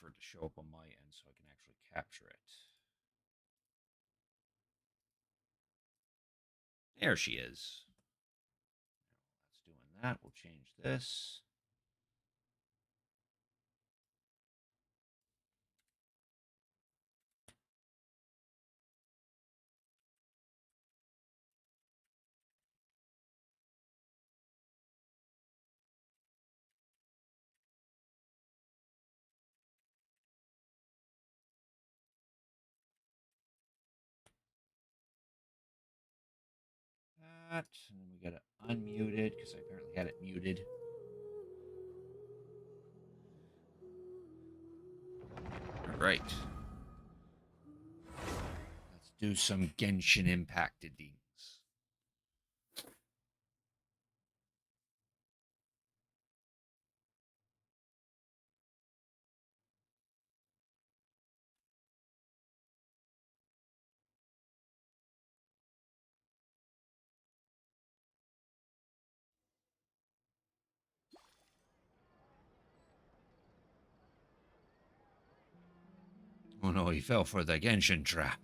for it to show up on my end so I can actually capture it. There she is. That's doing that. We'll change this. That, and then we gotta unmute it because I apparently had it muted. All right. Let's do some Genshin impacted things. Oh no, he fell for the Genshin trap.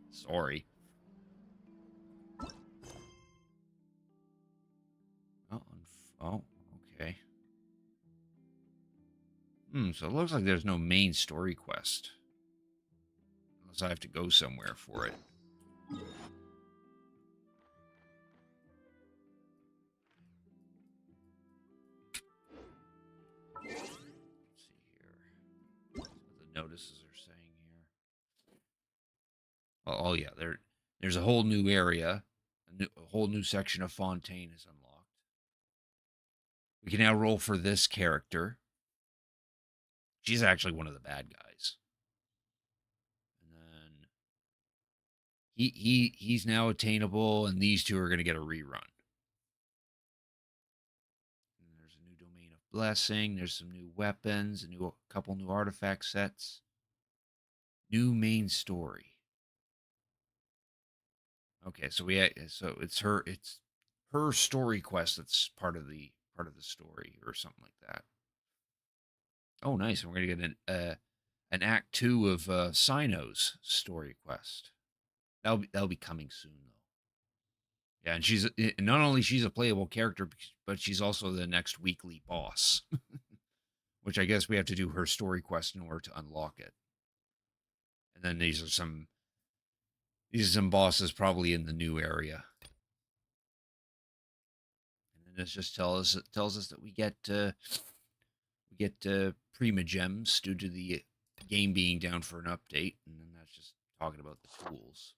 Sorry. Oh, oh, okay. So it looks like there's no main story quest. Unless I have to go somewhere for it. Let's see here. What the notices are saying here. Oh yeah, there's a whole new area. A whole new section of Fontaine is unlocked. We can now roll for this character. She's actually one of the bad guys. And then he's now attainable, and these two are going to get a rerun. And there's a new domain of blessing. There's some new weapons, a couple new artifact sets. New main story. Okay, so it's her story quest that's part of the story or something like that. Oh, nice. And we're gonna get an act 2 of Sino's story quest. That'll be coming soon though. Yeah, and she's not only she's a playable character, but she's also the next weekly boss, which I guess we have to do her story quest in order to unlock it. And then these are some bosses probably in the new area. And then this just tells us that we get Prima gems due to the game being down for an update, and then that's just talking about the tools.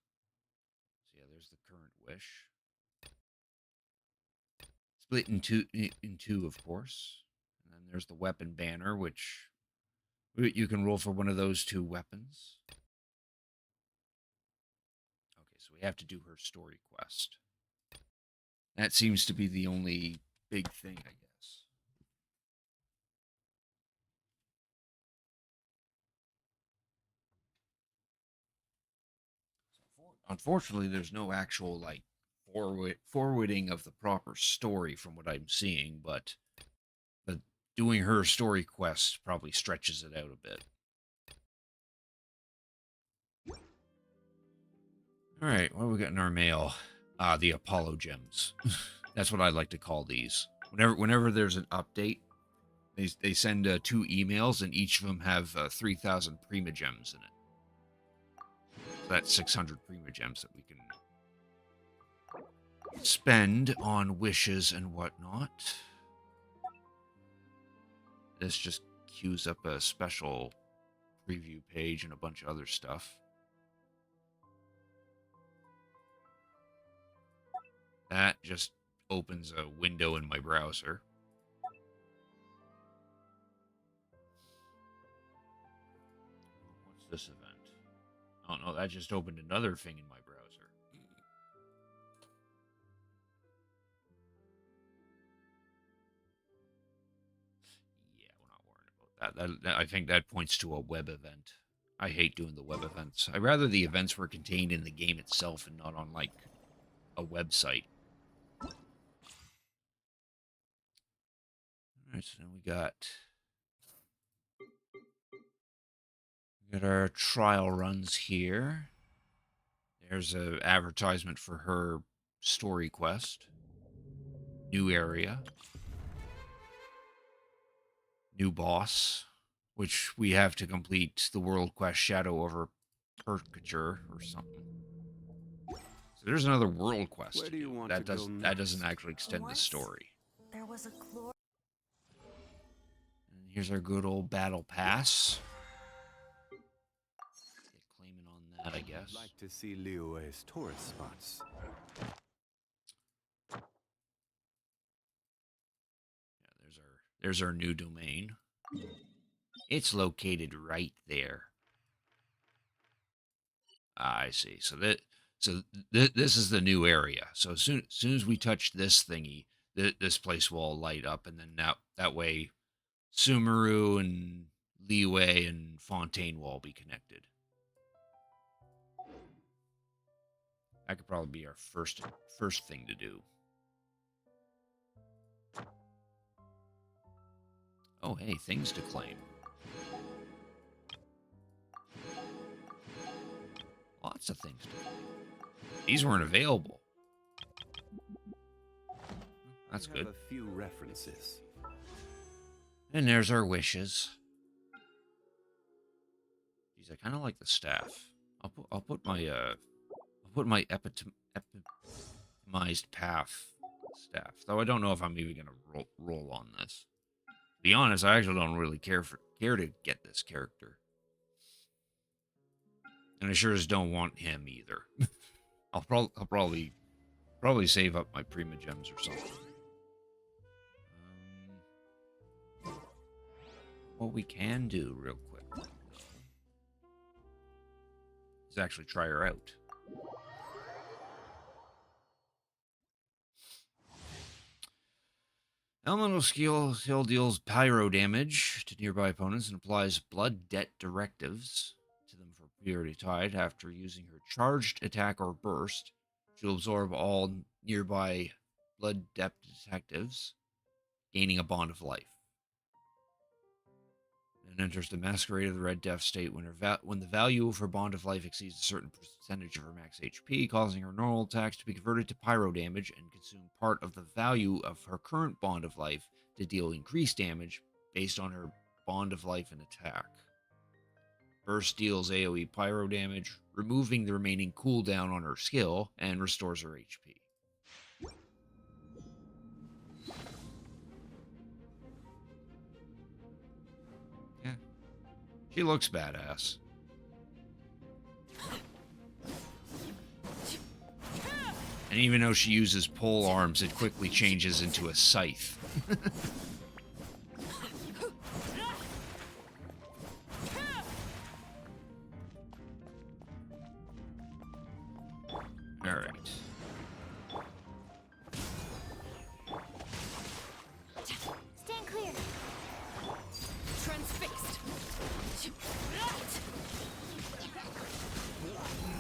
So yeah, there's the current wish. Split in two, of course. And then there's the weapon banner, which you can roll for one of those two weapons. Okay, so we have to do her story quest. That seems to be the only big thing, I guess. Unfortunately, there's no actual like forwarding of the proper story from what I'm seeing, but doing her story quest probably stretches it out a bit. All right, what do we got in our mail? The Apollo gems. That's what I like to call these. Whenever there's an update, they send 2 emails, and each of them have 3,000 Prima gems in it. So that's 600 Prima gems that we can spend on wishes and whatnot. This just queues up a special preview page and a bunch of other stuff. That just opens a window in my browser. What's this event? Oh no, that just opened another thing in my browser. Yeah, we're not worried about that. I think that points to a web event. I hate doing the web events. I'd rather the events were contained in the game itself and not on, like, a website. Alright, so then we got Got our trial runs here. There's a advertisement for her story quest. New area. New boss, which we have to complete the world quest Shadow over Percature or something. So there's another world quest Where to do you do. want That to go doesn't next? actually extend the Once story. there was a And here's our good old battle pass. Get claiming on that, I guess. I'd like to see Liyue's tourist spots. Yeah, there's our new domain. It's located right there. Ah, I see. So this is the new area. So as soon as we touch this thingy, this place will all light up, and then that way, Sumeru and Liyue and Fontaine will all be connected. That could probably be our first thing to do. Oh, hey, things to claim. Lots of things to claim. These weren't available. That's good. I have a few references. And there's our wishes. Geez, I kind of like the staff. I'll put my epitomized path staff. Though I don't know if I'm even gonna roll on this. To be honest, I actually don't really care to get this character, and I sure as don't want him either. I'll probably save up my Prima Gems or something. What we can do real quick is actually try her out. Elemental skill deals pyro damage to nearby opponents and applies blood debt directives to them for priority tide. After using her charged attack or burst, she'll absorb all nearby blood debt detectives, gaining a bond of life. And enters the Masquerade of the Red Death state when the value of her bond of life exceeds a certain percentage of her max HP, causing her normal attacks to be converted to pyro damage and consume part of the value of her current bond of life to deal increased damage based on her bond of life and attack. Burst deals AoE pyro damage, removing the remaining cooldown on her skill, and restores her HP. She looks badass. And even though she uses pole arms, it quickly changes into a scythe. Alright. Stand clear. Transfixed.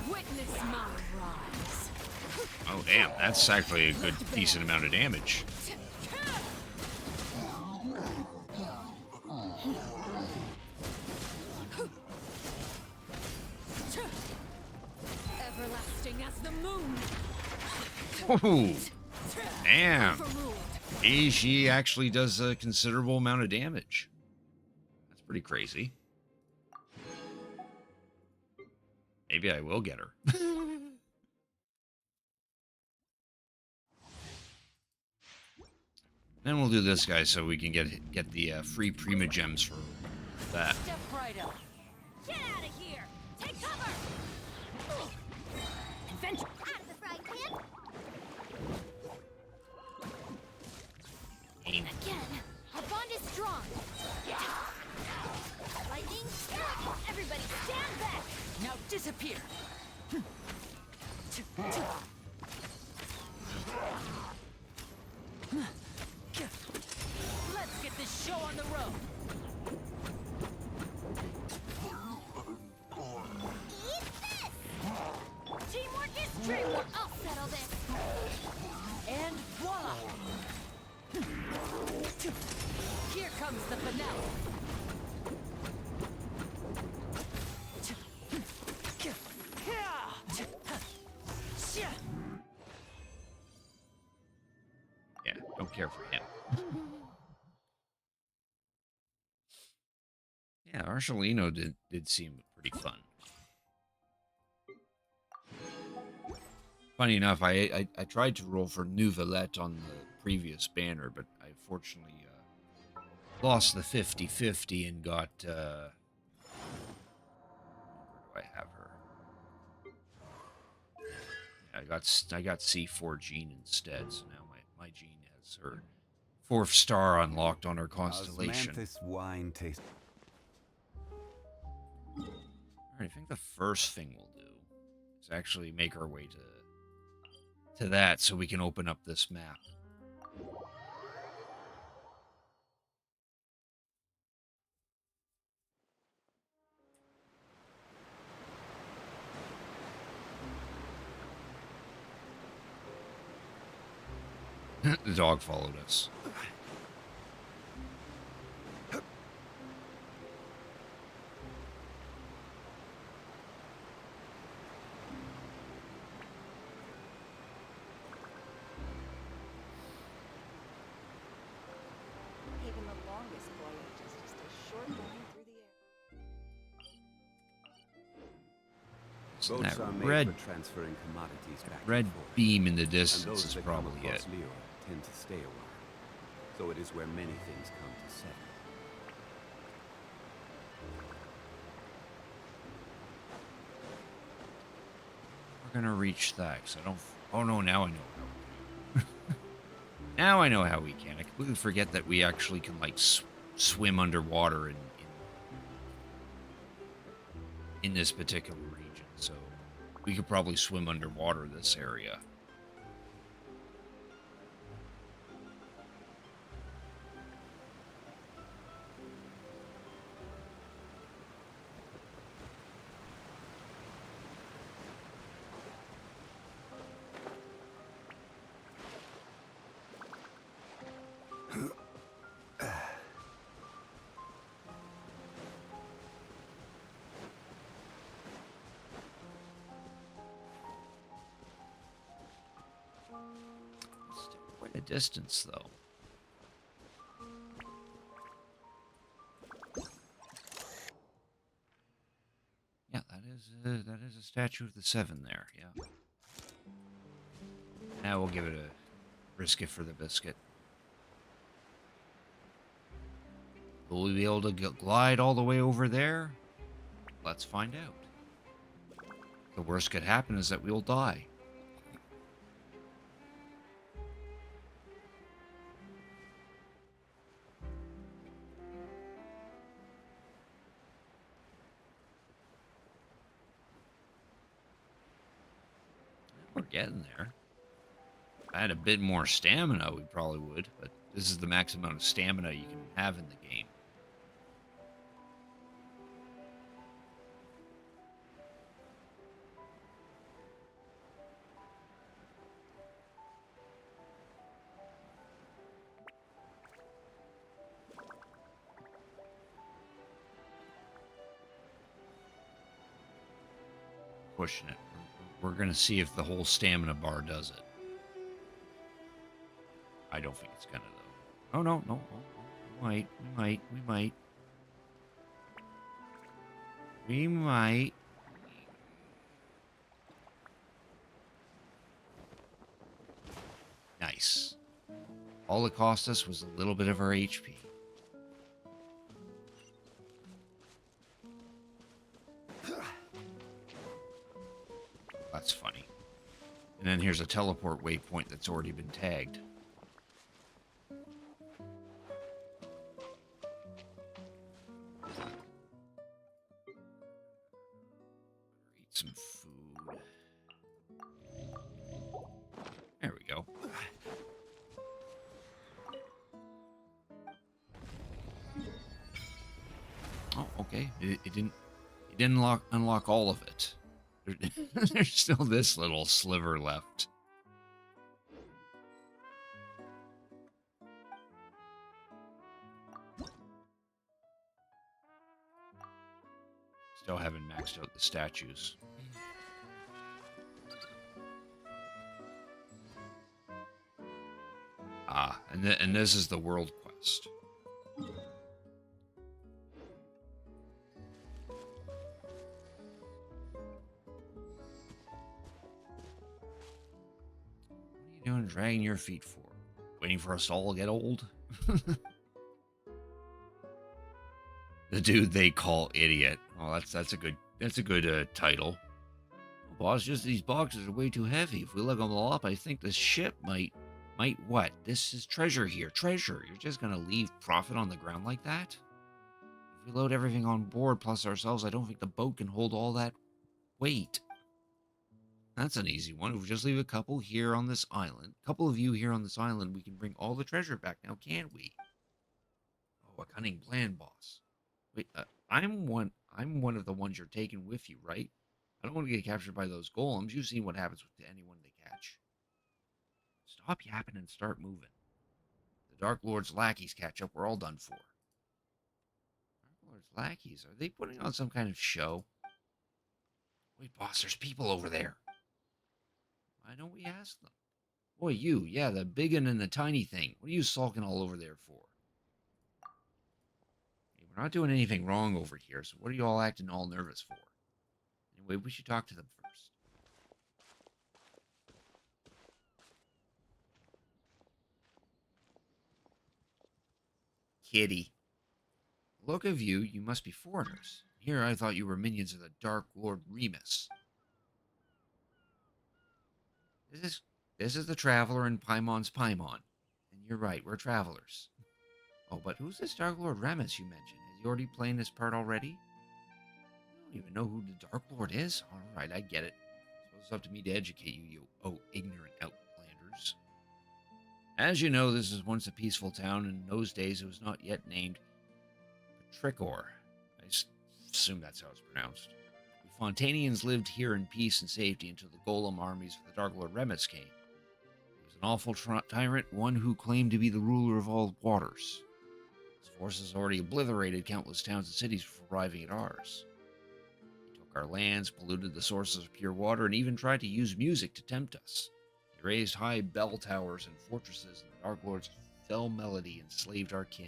Witness my rise. Oh, damn. That's actually a good, decent amount of damage. Everlasting as the moon. Oh, damn. She actually does a considerable amount of damage. That's pretty crazy. Maybe I will get her. Then we'll do this guy so we can get the free Prima Gems for that. Step right up. Get out of here. Take cover. Adventure out of the frying pan. Aim. Again, our bond is strong. Lightning, everybody stand back. Now disappear. Let's get this show on the road. Eat this! Teamwork is dreamwork. I'll settle this. And voila! Here comes the finale. care for him. Yeah, Arlecchino did seem pretty fun. Funny enough, I tried to roll for Nouvellette on the previous banner, but I fortunately lost the 50-50 and got where do I have her? Yeah, I got C4 Jean instead, so now my Jean has her 4th star unlocked on her constellation. Osmanthus wine taste. Alright, I think the first thing we'll do is actually make our way to that so we can open up this map. The dog followed us. Even the longest voyage is just a short line through the air. So Boats that are made red for transferring commodities back red and forth. beam in the And distance those is that come probably across it. Leo tend to stay a while. So it is where many things come to settle. We're gonna reach that, 'cause I don't... Oh no, now I know how we can. Now I know how we can. I completely forget that we actually can, like, swim underwater in this particular region, so we could probably swim underwater this area. Still quite a distance, though. Yeah, that is a statue of the Seven there. Yeah. Now we'll give it a brisket for the biscuit. Will we be able to glide all the way over there? Let's find out. The worst could happen is that we'll die. We're getting there. If I had a bit more stamina, we probably would, but this is the max amount of stamina you can have in the game. Pushing it. We're going to see if the whole stamina bar does it. I don't think it's going to, though. Oh, no, no. We might. Nice. All it cost us was a little bit of our HP. That's funny. And then here's a teleport waypoint that's already been tagged. Eat some food. There we go. Oh, okay. It didn't unlock all of it. There's still this little sliver left. Still haven't maxed out the statues. Ah, and this is the world quest. What are you doing dragging your feet for? Waiting for us all to get old? The dude they call idiot. Oh, that's a good title. Oh, boss, just these boxes are way too heavy. If we lug them all up, I think the ship might what? This is treasure here. Treasure. You're just gonna leave profit on the ground like that? If we load everything on board plus ourselves, I don't think the boat can hold all that weight. That's an easy one. If we just leave a couple here on this island, a couple of you here on this island, we can bring all the treasure back now, can't we? Oh, a cunning plan, boss. Wait, I'm one of the ones you're taking with you, right? I don't want to get captured by those golems. You've seen what happens to anyone they catch. Stop yapping and start moving. The Dark Lord's lackeys catch up. We're all done for. Dark Lord's lackeys? Are they putting on some kind of show? Wait, boss, there's people over there. Why don't we ask them? Boy, you, yeah, the big one and the tiny thing. What are you sulking all over there for? Hey, we're not doing anything wrong over here, so what are you all acting all nervous for? Anyway, we should talk to them first. Kitty. Look of you, you must be foreigners. Here I thought you were minions of the Dark Lord Remus. This is the Traveler and Paimon's Paimon. And you're right, we're travelers. Oh, but who's this Dark Lord Remus you mentioned? Is he already playing this part already? I don't even know who the Dark Lord is. Alright, I get it. So it's up to me to educate you, ignorant outlanders. As you know, this was once a peaceful town, and in those days it was not yet named Tricor. I assume that's how it's pronounced. We Fontanians lived here in peace and safety until the Golem armies of the Dark Lord Remus came. He was an awful tyrant, one who claimed to be the ruler of all waters. His forces already obliterated countless towns and cities before arriving at ours. He took our lands, polluted the sources of pure water, and even tried to use music to tempt us. He raised high bell towers and fortresses, and the Dark Lord's fell melody enslaved our kin.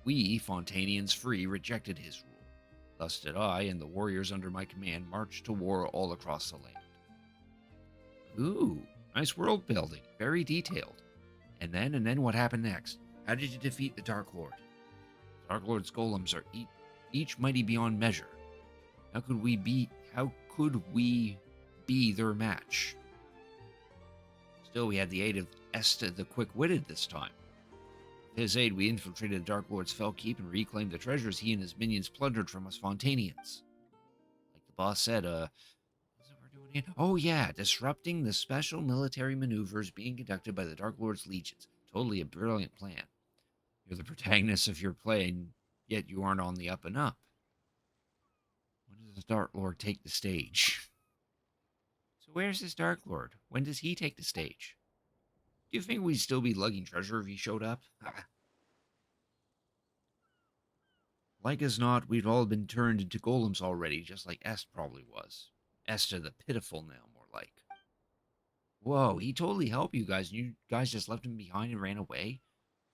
We, Fontanians free, rejected his rule. Thus did I and the warriors under my command march to war all across the land. Ooh, nice world building, very detailed. And then what happened next? How did you defeat the Dark Lord? The Dark Lord's golems are each mighty beyond measure. How could we be their match? Still, we had the aid of Esta the Quick-Witted this time. With his aid, we infiltrated the Dark Lord's fell keep and reclaimed the treasures he and his minions plundered from us Fontanians. Like the boss said, what's it we're doing here? Oh yeah, disrupting the special military maneuvers being conducted by the Dark Lord's legions. Totally a brilliant plan. You're the protagonist of your play, and yet you aren't on the up and up. When does the Dark Lord take the stage? So where's this Dark Lord? When does he take the stage? Do you think we'd still be lugging treasure if he showed up? Like as not, we'd all been turned into golems already, just like Est probably was. Esther the Pitiful now, more like. Whoa, he totally helped you guys, and you guys just left him behind and ran away?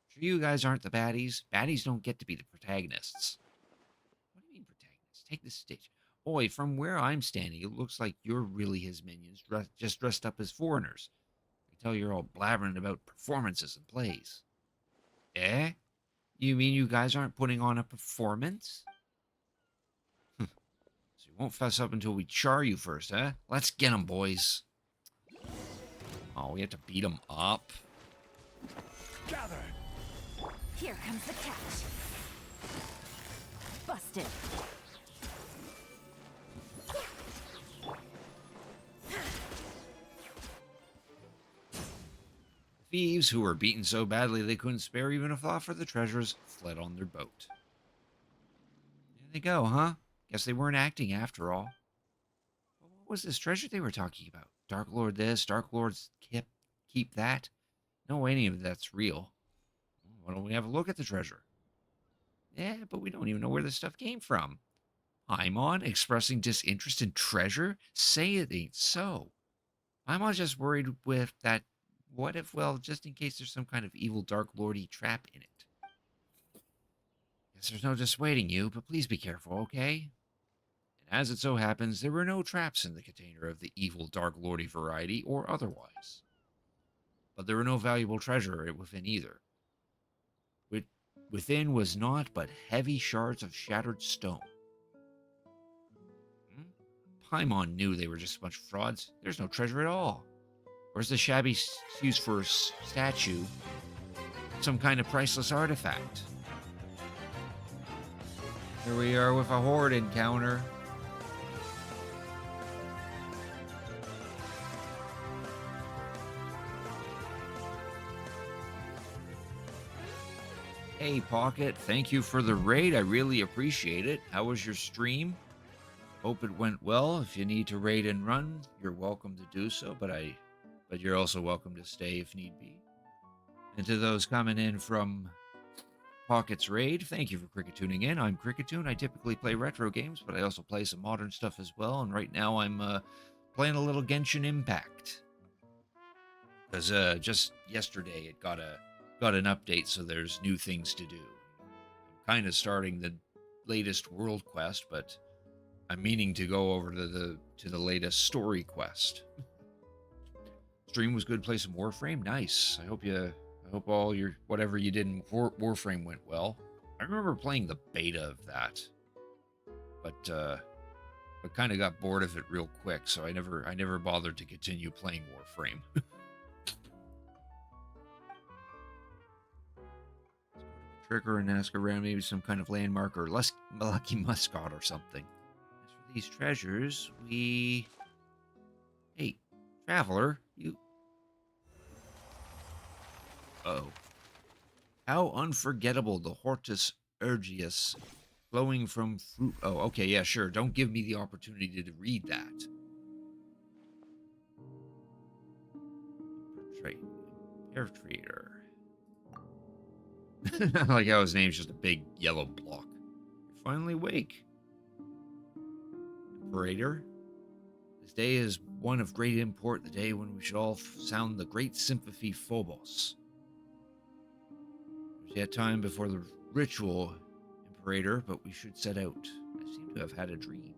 Sure you guys aren't the baddies? Baddies don't get to be the protagonists. What do you mean protagonists? Take the stage. Boy, from where I'm standing, it looks like you're really his minions, just dressed up as foreigners. I can tell you're all blabbering about performances and plays. Eh? You mean you guys aren't putting on a performance? So you won't fess up until we char you first, eh? Let's get 'em, boys. Oh, we have to beat 'em up? Gather! Here comes the catch. Busted. Thieves, who were beaten so badly they couldn't spare even a thought for the treasures, fled on their boat. There they go, huh? Guess they weren't acting after all. Well, what was this treasure they were talking about? Dark Lord this, Dark Lord's keep that? No, any of that's real. Why don't we have a look at the treasure? Yeah, but we don't even know where this stuff came from. Paimon expressing disinterest in treasure? Say it ain't so. Paimon's just worried with that What if, well, just in case there's some kind of evil Dark Lordy trap in it? Guess there's no dissuading you, but please be careful, okay? And as it so happens, there were no traps in the container of the evil Dark Lordy variety or otherwise. But there were no valuable treasure within either. Within was naught but heavy shards of shattered stone. Hmm? Paimon knew they were just a bunch of frauds. There's no treasure at all. Where's the shabby used for a statue? Some kind of priceless artifact. Here we are with a horde encounter. Hey, Pocket, thank you for the raid. I really appreciate it. How was your stream? Hope it went well. If you need to raid and run, you're welcome to do so, but you're also welcome to stay if need be. And to those coming in from Pocket's raid, thank you for Cricket tuning in. I'm Cricketoon. I typically play retro games, but I also play some modern stuff as well. And right now I'm playing a little Genshin Impact. Because just yesterday it got an update, so there's new things to do. I'm kind of starting the latest world quest, but I'm meaning to go over to the latest story quest. Stream was good. Play some Warframe. Nice. I hope all your whatever you did in Warframe went well. I remember playing the beta of that, but I kind of got bored of it real quick, so I never bothered to continue playing Warframe. Trigger and ask around maybe some kind of landmark or lucky muscot or something. As for these treasures, hey, traveler, you. Oh. How unforgettable the Hortus Ergius flowing from fruit. Oh, okay, yeah, sure. Don't give me the opportunity to read that. Perpetrator. I like how his name's just a big yellow block. You're finally awake. Imperator. This day is one of great import, the day when we should all sound the great symphony Phobos. There's yet time before the ritual, Imperator, but we should set out. I seem to have had a dream.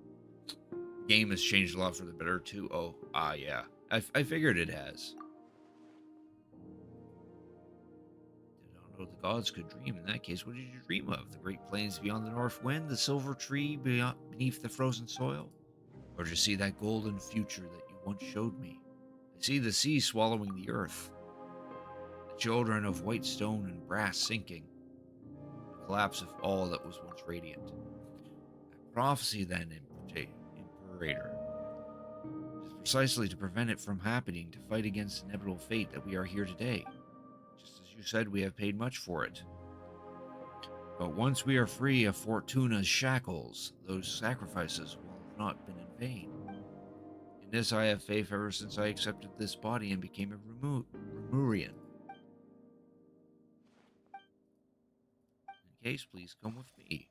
The game has changed a lot for the better, too. Oh, yeah. I figured it has. The gods could dream. In that case, what did you dream of? The great plains beyond the north wind, the silver tree beneath the frozen soil? Or did you see that golden future that you once showed me? I see the sea swallowing the earth, the children of white stone and brass sinking, the collapse of all that was once radiant. That prophecy then, Imperator, is precisely to prevent it from happening, to fight against the inevitable fate that we are here today. You said we have paid much for it. But once we are free of Fortuna's shackles, those sacrifices will have not been in vain. In this I have faith ever since I accepted this body and became a Remurian. In case, please come with me.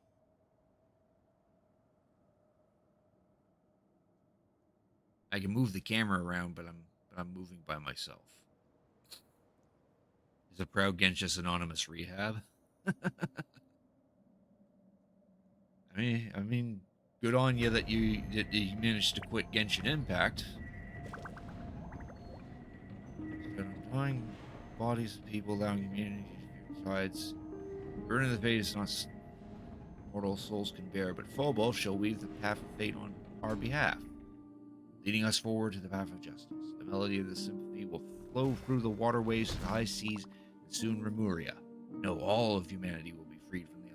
I can move the camera around, but I'm moving by myself. Is a proud Genshin Anonymous rehab. I mean, good on you that you managed to quit Genshin Impact. Undying bodies of people, allowing humanity to sides. Burden of the fate is not mortal souls can bear, but Phobos shall weave the path of fate on our behalf, leading us forward to the path of justice. The melody of the symphony will flow through the waterways to the high seas, and soon Remuria. No, all of humanity will be freed from the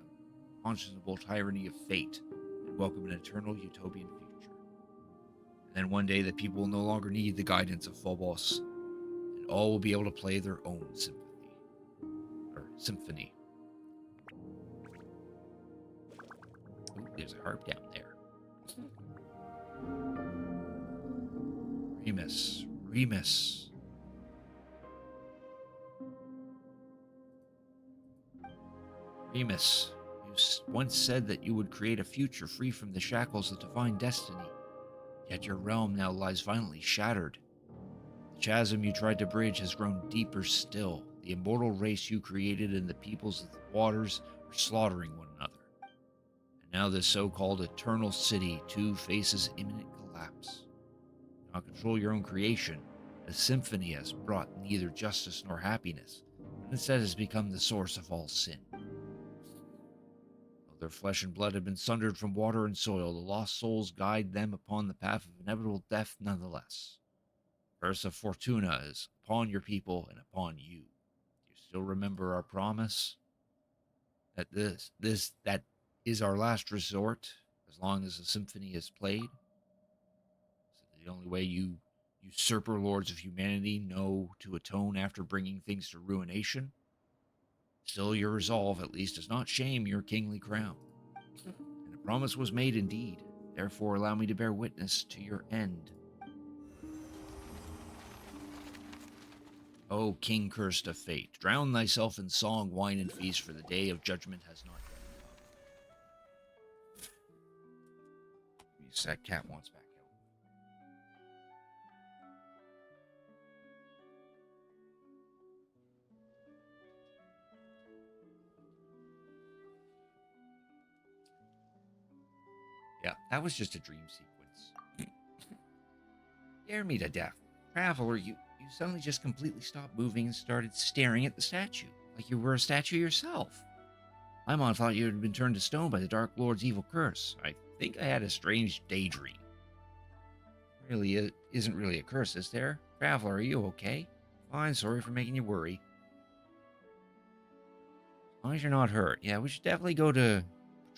unconscionable tyranny of fate and welcome an eternal utopian future. And then one day the people will no longer need the guidance of Phobos, and all will be able to play their own symphony. Ooh, there's a harp down there. Remus. Remus, you once said that you would create a future free from the shackles of divine destiny, yet your realm now lies violently shattered. The chasm you tried to bridge has grown deeper still. The immortal race you created and the peoples of the waters are slaughtering one another. And now this so-called eternal city too faces imminent collapse. You cannot control your own creation. A symphony has brought neither justice nor happiness, but instead has become the source of all sin. Though their flesh and blood have been sundered from water and soil, the lost souls guide them upon the path of inevitable death nonetheless. Curse of Fortuna is upon your people and upon you. Do you still remember our promise? That that is our last resort, as long as the symphony is played? Is it the only way you usurper lords of humanity know to atone after bringing things to ruination? Still, your resolve, at least, does not shame your kingly crown. And a promise was made indeed. Therefore, allow me to bear witness to your end. O king cursed of fate, drown thyself in song, wine, and feast, for the day of judgment has not yet come. That cat wants back out. Yeah, that was just a dream sequence. Scare me to death. Traveler, you suddenly just completely stopped moving and started staring at the statue, like you were a statue yourself. Paimon thought you had been turned to stone by the Dark Lord's evil curse. I think I had a strange daydream. Really, it isn't really a curse, is there? Traveler, are you okay? Fine, sorry for making you worry. As long as you're not hurt. Yeah, we should definitely go to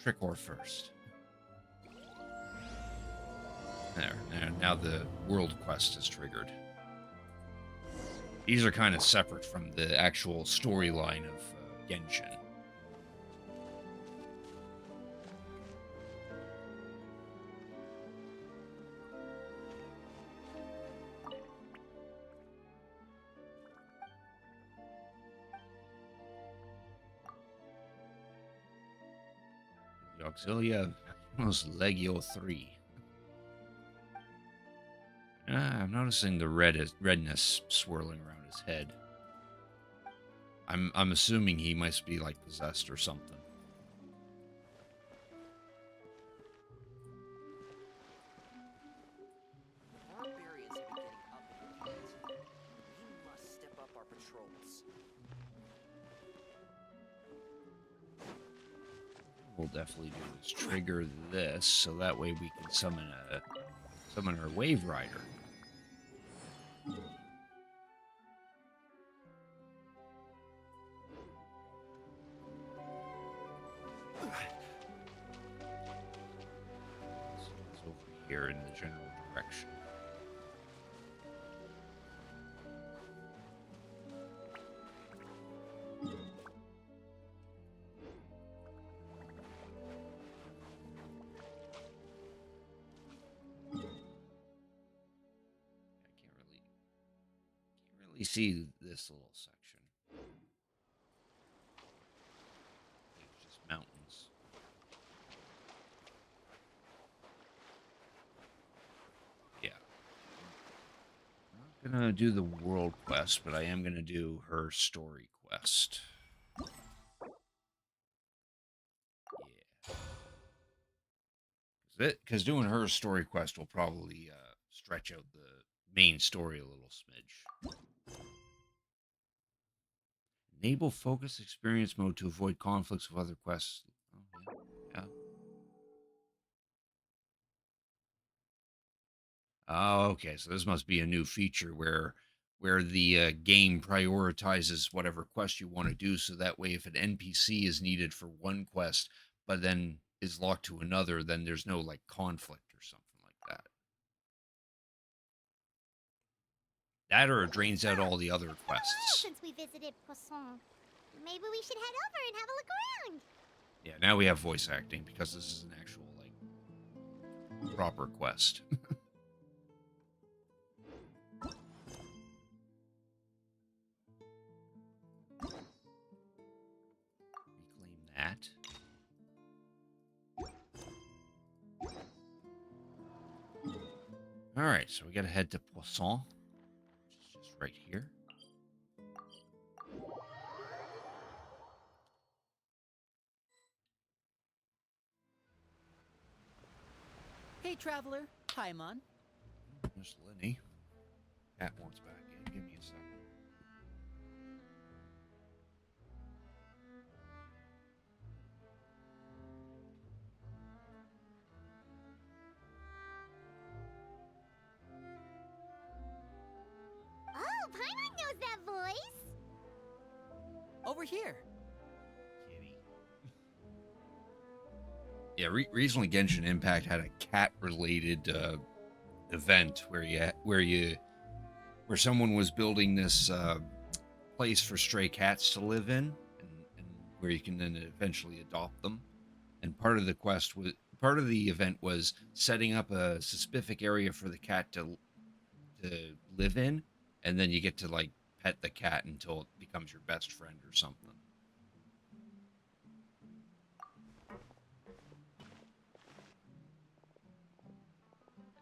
Tricor first. There, now the world quest is triggered. These are kind of separate from the actual storyline of Genshin. The Auxilia Legio 3. I'm noticing the redness swirling around his head. I'm assuming he must be like possessed or something. Barbarians have been getting up in the fields. We must step up our patrols. We'll definitely do is trigger this, so that way we can summon our Wave Rider. So it's over here in the general direction. You see this little section. It's just mountains. Yeah. I'm not gonna do the world quest, but I am gonna do her story quest. Yeah. Because doing her story quest will probably stretch out the main story a little smidge. Enable focus experience mode to avoid conflicts with other quests. Oh, yeah. Oh, okay. So this must be a new feature where the game prioritizes whatever quest you want to do, so that way if an NPC is needed for one quest, but then is locked to another, then there's no like conflict or something like that. That or it drains out all the other quests. Since we visited Poisson, maybe we should head over and have a look around. Yeah, now we have voice acting because this is an actual like proper quest. Reclaim that. All right, so we got to head to Poisson, which is Just right here. Hey, traveler. Paimon. There's Lenny. Cat wants back in. Give me a second. Oh, Paimon knows that voice. Over here. Kitty. Yeah, recently Genshin Impact had a cat-related event where someone was building this place for stray cats to live in, and where you can then eventually adopt them. And part of the event was setting up a specific area for the cat to live in, and then you get to like pet the cat until it becomes your best friend or something.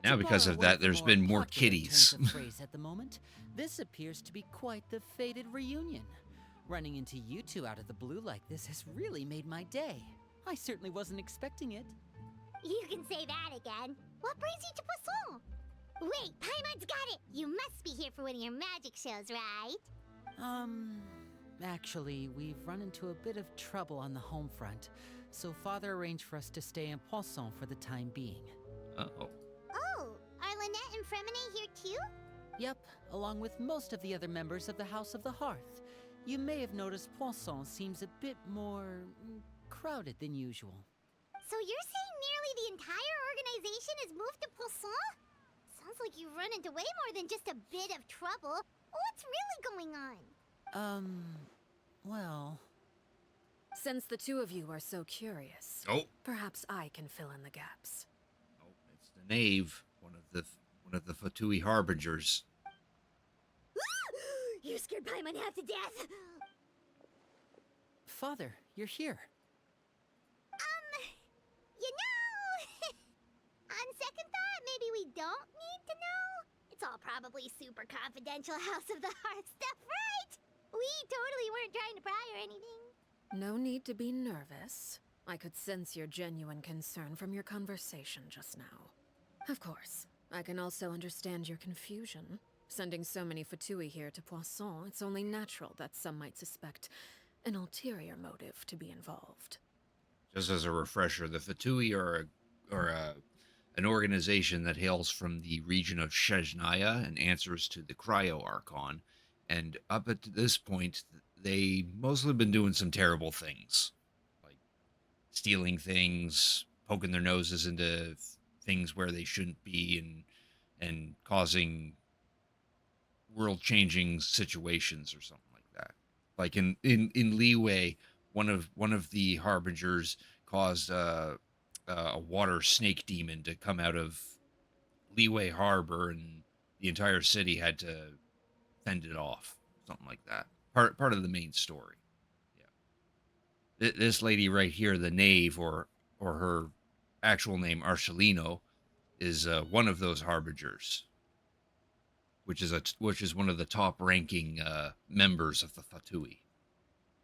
Now, To because borrow of one that, the there's more been more popular kitties. turns of phrase at the moment, this appears to be quite the fated reunion. Running into you two out of the blue like this has really made my day. I certainly wasn't expecting it. You can say that again. What brings you to Poisson? Wait, Paimon's got it. You must be here for one of your magic shows, right? Actually, we've run into a bit of trouble on the home front, so Father arranged for us to stay in Poisson for the time being. Uh-oh. Oh, are Lynette and Fremine here too? Yep, along with most of the other members of the House of the Hearth. You may have noticed Poisson seems a bit more crowded than usual. So you're saying nearly the entire organization has moved to Poisson? Sounds like you've run into way more than just a bit of trouble. What's really going on? Well... Since the two of you are so curious, Oh, perhaps I can fill in the gaps. oh, it's the knave, one of the Fatui harbingers. You scared Paimon half to death. Father, you're here. You know, on second thought, maybe we don't need to know. It's all probably super confidential House of the Hearth stuff, right? We totally weren't trying to pry or anything. No need to be nervous. I could sense your genuine concern from your conversation just now. Of course, I can also understand your confusion. Sending so many Fatui here to Poisson, it's only natural that some might suspect an ulterior motive to be involved. Just as a refresher, the Fatui are an organization that hails from the region of Shejnaya and answers to the Cryo Archon. And up at this point, they mostly been doing some terrible things, like stealing things, poking their noses into things where they shouldn't be, and causing world-changing situations or something like that. Like in Leeway, one of the harbingers caused a water snake demon to come out of Leeway Harbor, and the entire city had to fend it off. Something like that. Part of the main story. Yeah. This lady right here, the knave, or her actual name, Arlecchino, is one of those harbingers, which is one of the top ranking members of the Fatui.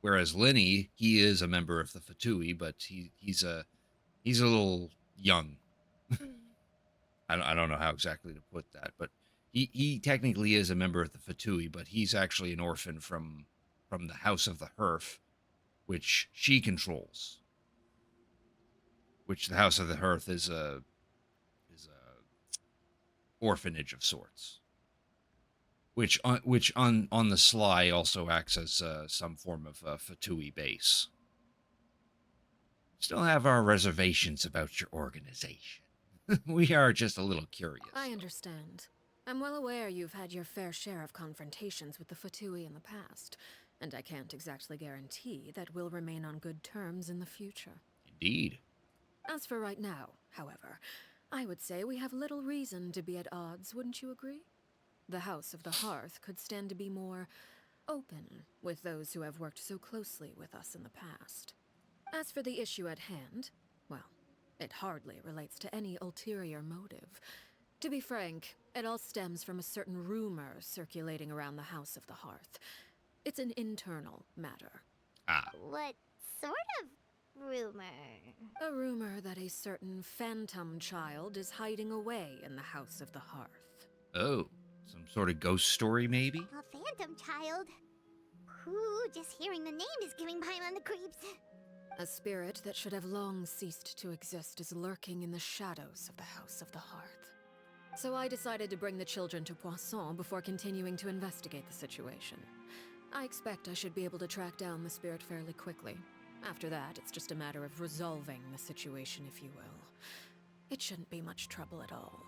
Whereas Lenny, he is a member of the Fatui, but he's a little young. I don't know how exactly to put that, but he technically is a member of the Fatui, but he's actually an orphan from the House of the Hearth, which she controls. Which the House of the Hearth is a orphanage of sorts. Which on the sly also acts as some form of Fatui base. Still have our reservations about your organization. We are just a little curious. I understand. I'm well aware you've had your fair share of confrontations with the Fatui in the past, and I can't exactly guarantee that we'll remain on good terms in the future. Indeed. As for right now, however, I would say we have little reason to be at odds, wouldn't you agree? The House of the Hearth could stand to be more open with those who have worked so closely with us in the past. As for the issue at hand, well, it hardly relates to any ulterior motive. To be frank, It all stems from a certain rumor circulating around the House of the Hearth. It's an internal matter. Ah, What sort of rumor? A rumor that a certain phantom child is hiding away in the House of the Hearth. oh, some sort of ghost story, maybe? A phantom child? Ooh, just hearing the name is giving Paimon the creeps. A spirit that should have long ceased to exist is lurking in the shadows of the House of the Hearth. So I decided to bring the children to Poisson before continuing to investigate the situation. I expect I should be able to track down the spirit fairly quickly. After that, it's just a matter of resolving the situation, if you will. It shouldn't be much trouble at all.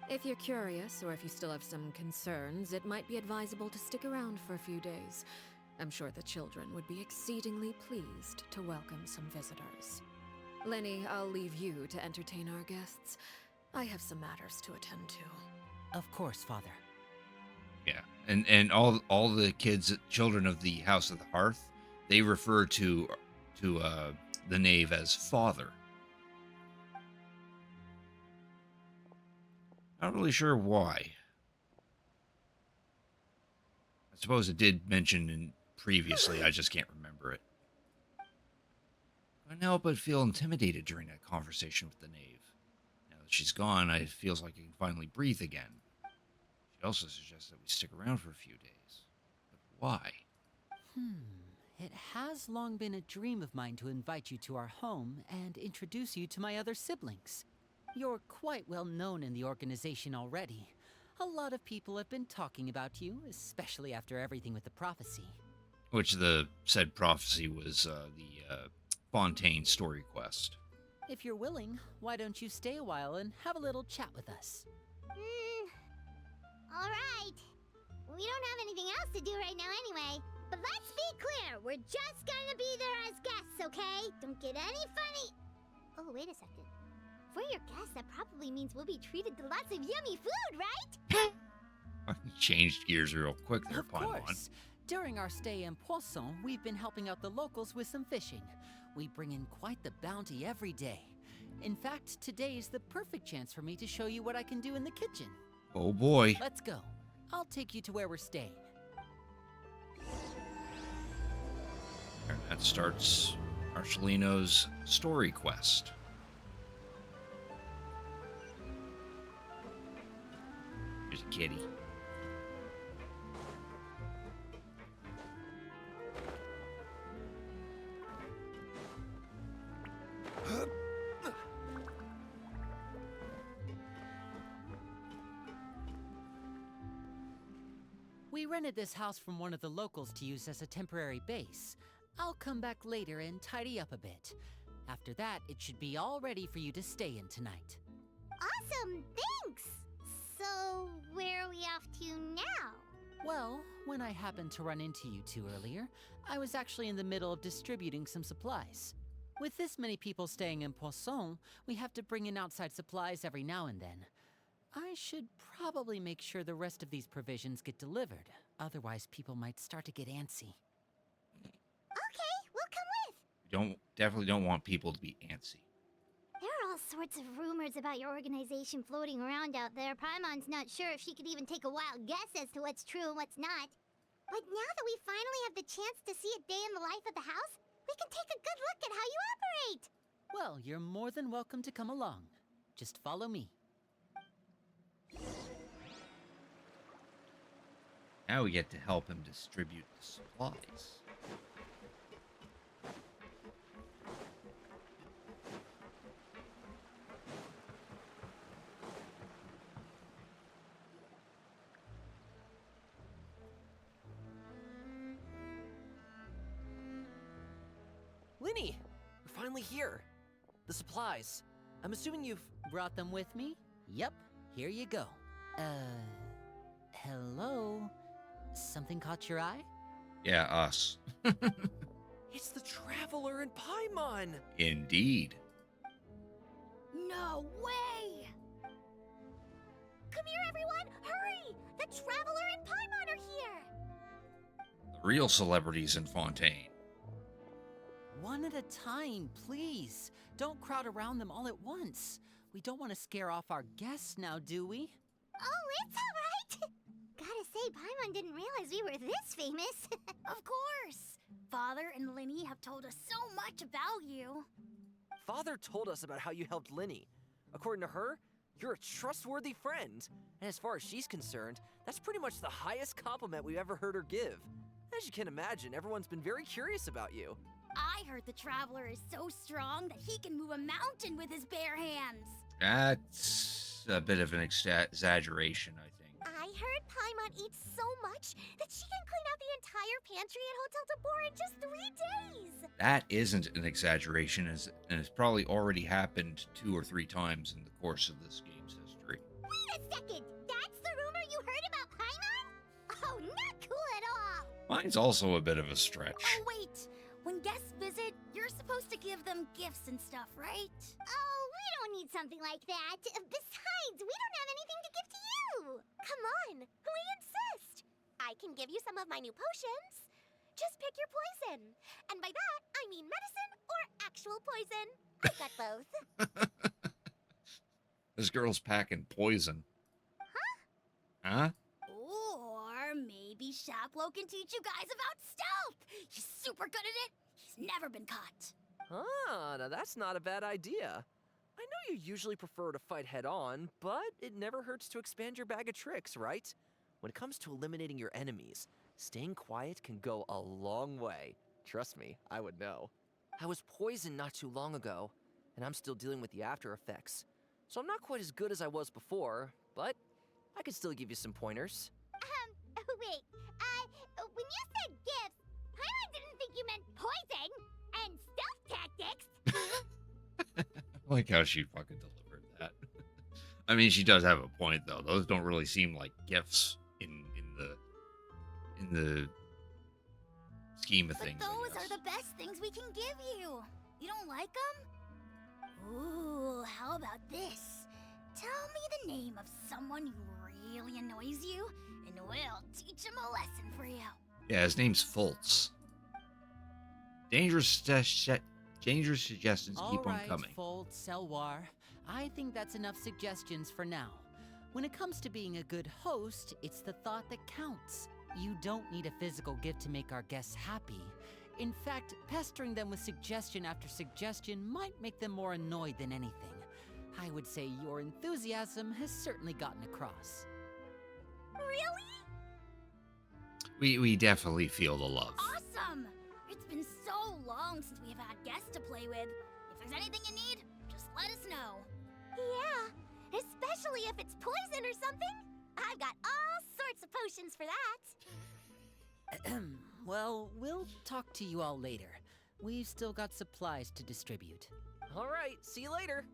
If you're curious, or if you still have some concerns, it might be advisable to stick around for a few days. I'm sure the children would be exceedingly pleased to welcome some visitors. Lenny, I'll leave you to entertain our guests. I have some matters to attend to. Of course, Father. Yeah, and all the children of the House of the Hearth, they refer to the knave as father. Not really sure why. I suppose it did mention previously. I just can't remember it. I couldn't help but feel intimidated during that conversation with the knave. Now that she's gone, it feels like I can finally breathe again. She also suggests that we stick around for a few days. But why? It has long been a dream of mine to invite you to our home and introduce you to my other siblings. You're quite well known in the organization already. A lot of people have been talking about you, especially after everything with the prophecy. Which the said prophecy was the Fontaine story quest. If you're willing, why don't you stay a while and have a little chat with us? Alright. We don't have anything else to do right now anyway. But let's be clear, we're just gonna be there as guests, okay? Don't get any funny. Oh, wait a second. If we're your guests, that probably means we'll be treated to lots of yummy food, right? I changed gears real quick there, Of Paimon. course. During our stay in Poisson, we've been helping out the locals with some fishing. We bring in quite the bounty every day. In fact, today is the perfect chance for me to show you what I can do in the kitchen. Oh boy. Let's go. I'll take you to where we're staying. And that starts Arlecchino's story quest. Here's a kitty. We rented this house from one of the locals to use as a temporary base. I'll come back later and tidy up a bit. After that, it should be all ready for you to stay in tonight. Awesome, thanks! So, where are we off to now? Well, when I happened to run into you two earlier, I was actually in the middle of distributing some supplies. With this many people staying in Poisson, we have to bring in outside supplies every now and then. I should probably make sure the rest of these provisions get delivered. Otherwise, people might start to get antsy. Okay, we'll come with. Definitely don't want people to be antsy. There are all sorts of rumors about your organization floating around out there. Paimon's not sure if she could even take a wild guess as to what's true and what's not. But now that we finally have the chance to see a day in the life of the house, we can take a good look at how you operate. Well, you're more than welcome to come along. Just follow me. Now we get to help him distribute the supplies. Linny, we're finally here. The supplies. I'm assuming you've... Brought them with me? Yep, here you go. Hello? Something caught your eye? Yeah, us. It's the Traveler and Paimon! Indeed. No way! Come here, everyone! Hurry! The Traveler and Paimon are here! The real celebrities in Fontaine. One at a time, please. Don't crowd around them all at once. We don't want to scare off our guests now, do we? Oh, it's alright. Gotta say, Paimon didn't realize we were this famous. Of course! Father and Linny have told us so much about you. Father told us about how you helped Linny. According to her, you're a trustworthy friend. And as far as she's concerned, that's pretty much the highest compliment we've ever heard her give. As you can imagine, everyone's been very curious about you. I heard the Traveler is so strong that he can move a mountain with his bare hands. That's a bit of an exaggeration, I think. I heard Paimon eats so much that she can clean out the entire pantry at Hotel Tabor in just 3 days. That isn't an exaggeration, and it's probably already happened 2 or 3 times in the course of this game's history. Wait a second! That's the rumor you heard about Paimon? Oh, not cool at all! Mine's also a bit of a stretch. Oh, wait! When guests visit, you're supposed to give them gifts and stuff, right? Oh, we don't need something like that. Besides, we don't have anything to give to you. Come on, we insist. I can give you some of my new potions. Just pick your poison. And by that, I mean medicine or actual poison. I've got both. This girl's packing poison. Huh? Or maybe Shaplo can teach you guys about stealth! He's super good at it! He's never been caught! Ah, now that's not a bad idea. I know you usually prefer to fight head-on, but it never hurts to expand your bag of tricks, right? When it comes to eliminating your enemies, staying quiet can go a long way. Trust me, I would know. I was poisoned not too long ago, and I'm still dealing with the after effects. So I'm not quite as good as I was before, but I could still give you some pointers. Wait, when you said gifts, Paimon didn't think you meant poison and stealth tactics. I like how she fucking delivered that. I mean, she does have a point, though. Those don't really seem like gifts in the scheme of But things. I those guess. are the best things we can give you! You don't like them? Ooh, how about this? Tell me the name of someone who really annoys you, and we'll teach him a lesson for you. Yeah, his name's Fultz. Dangerous suggestions keep on coming. Fold, Selwar. I think that's enough suggestions for now. When it comes to being a good host, it's the thought that counts. You don't need a physical gift to make our guests happy. In fact, pestering them with suggestion after suggestion might make them more annoyed than anything. I would say your enthusiasm has certainly gotten across. Really? We definitely feel the love. Awesome! It's been so long since we've had guests to play with. If there's anything you need, just let us know. Yeah, especially if it's poison or something. I've got all sorts of potions for that. Well, we'll talk to you all later. We've still got supplies to distribute. All right, see you later.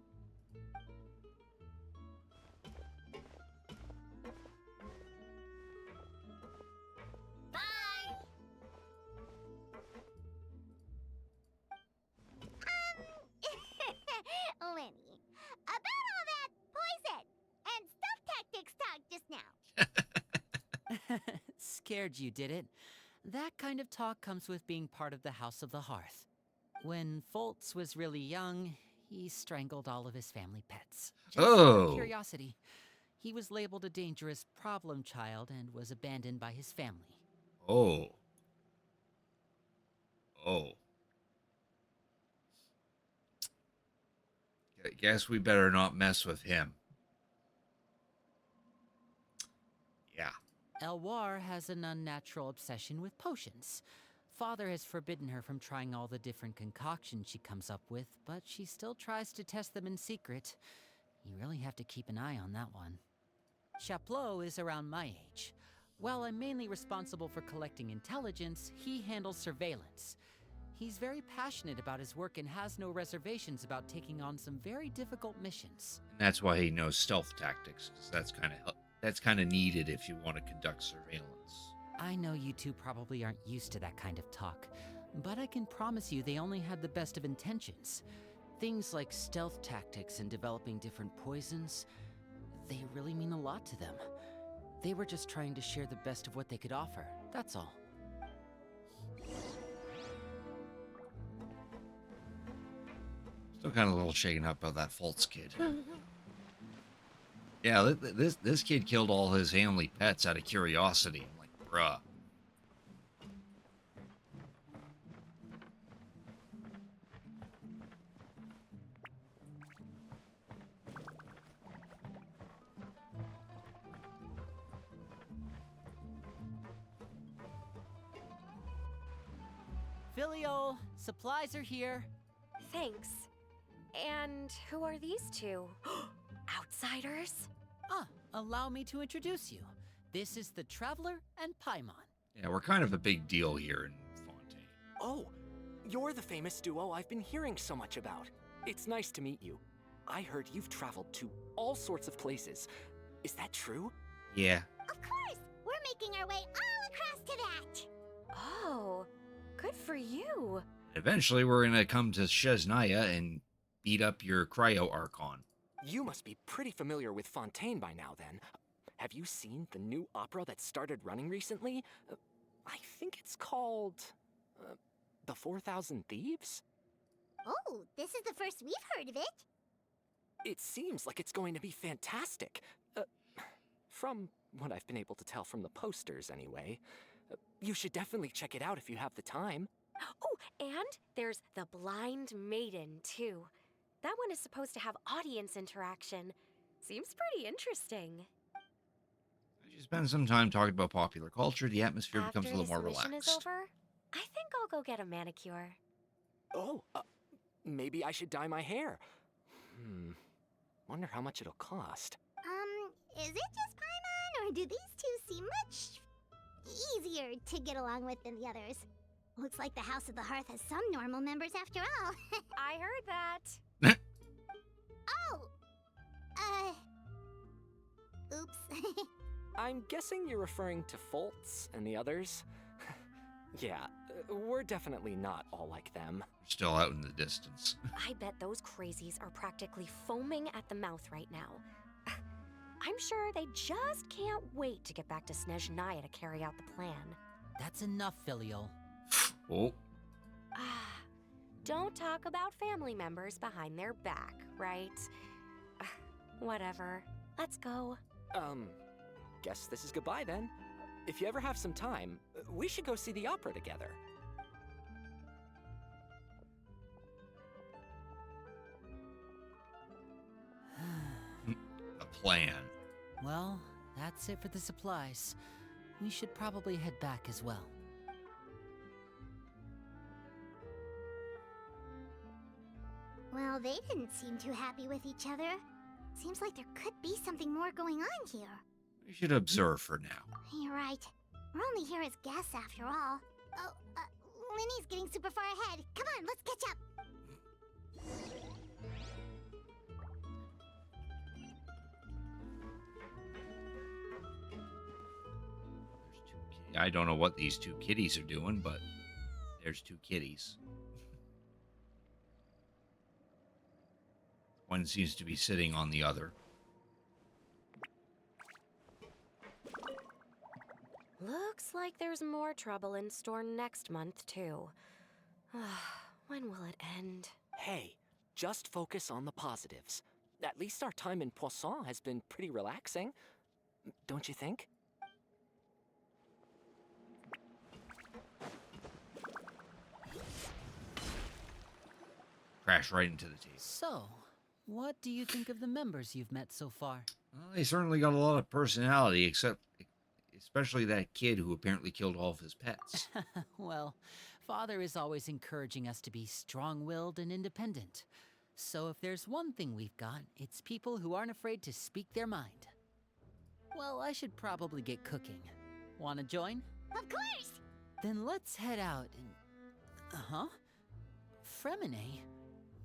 Bye! Lenny, about all that poison and stealth tactics talk just now. Scared you, did it? That kind of talk comes with being part of the House of the Hearth. When Fultz was really young, he strangled all of his family pets. Just out of Oh. curiosity. He was labeled a dangerous problem child and was abandoned by his family. Oh. Oh. I guess we better not mess with him. Yeah. Elwar has an unnatural obsession with potions. Father has forbidden her from trying all the different concoctions she comes up with, but she still tries to test them in secret. You really have to keep an eye on that one. Chaplot is around my age. While I'm mainly responsible for collecting intelligence, he handles surveillance. He's very passionate about his work and has no reservations about taking on some very difficult missions. And that's why he knows stealth tactics, 'cause that's kind of needed if you want to conduct surveillance. I know you two probably aren't used to that kind of talk, but I can promise you they only had the best of intentions. Things like stealth tactics and developing different poisons, they really mean a lot to them. They were just trying to share the best of what they could offer, that's all. Still kind of a little shaken up about that Fultz kid. Yeah, this kid killed all his family pets out of curiosity. I'm like, bruh. Filial, supplies are here. Thanks. And who are these two? Outsiders? Ah, allow me to introduce you. This is the Traveler and Paimon. Yeah, we're kind of a big deal here in Fontaine. Oh, you're the famous duo I've been hearing so much about. It's nice to meet you. I heard you've traveled to all sorts of places. Is that true? Yeah. Of course! We're making our way all across to that! Oh, good for you. Eventually, we're gonna come to Shesnaya and beat up your Cryo Archon. You must be pretty familiar with Fontaine by now, then. Have you seen the new opera that started running recently? I think it's called... The 4,000 Thieves? Oh, this is the first we've heard of it. It seems like it's going to be fantastic. From what I've been able to tell from the posters, anyway. You should definitely check it out if you have the time. Oh, and there's the Blind Maiden, too. That one is supposed to have audience interaction. Seems pretty interesting. As you spend some time talking about popular culture, the atmosphere After becomes a little more this mission relaxed. is over, I think I'll go get a manicure. Oh, maybe I should dye my hair. Wonder how much it'll cost. Is it just Paimon, or do these two seem much easier to get along with than the others? Looks like the House of the Hearth has some normal members after all. I heard that. Oh! Oops. I'm guessing you're referring to Foltz and the others? Yeah, we're definitely not all like them. We're still out in the distance. I bet those crazies are practically foaming at the mouth right now. I'm sure they just can't wait to get back to Snezhnaya to carry out the plan. That's enough, Filial. Oh, Don't talk about family members behind their back, right? Whatever. Let's go. Guess this is goodbye then. If you ever have some time, we should go see the opera together. a plan. Well, that's it for the supplies. We should probably head back as well. Well, they didn't seem too happy with each other. Seems like there could be something more going on here. We should observe for now. You're right. We're only here as guests after all. Oh, Linny's getting super far ahead. Come on, let's catch up. I don't know what these two kitties are doing, but there's two kitties. One seems to be sitting on the other. Looks like there's more trouble in store next month, too. When will it end? Hey, just focus on the positives. At least our time in Poisson has been pretty relaxing. Don't you think? Crash right into the table. So, what do you think of the members you've met so far? Well, they certainly got a lot of personality, especially that kid who apparently killed all of his pets. Well, Father is always encouraging us to be strong-willed and independent. So if there's one thing we've got, it's people who aren't afraid to speak their mind. Well, I should probably get cooking. Wanna join? Of course! Then let's head out and... Uh-huh. Fremine,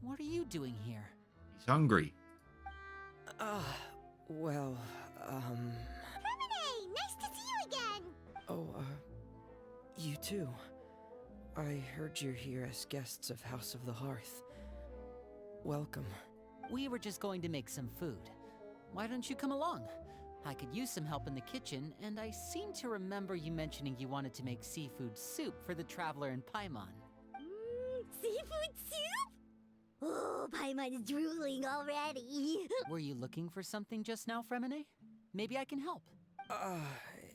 what are you doing here? He's hungry. Well, Fremine, nice to see you again! Oh, you too. I heard you're here as guests of House of the Hearth. Welcome. We were just going to make some food. Why don't you come along? I could use some help in the kitchen, and I seem to remember you mentioning you wanted to make seafood soup for the Traveler and Paimon. Seafood soup? Oh, Paimon's drooling already. Were you looking for something just now, Fremine? Maybe I can help. Uh,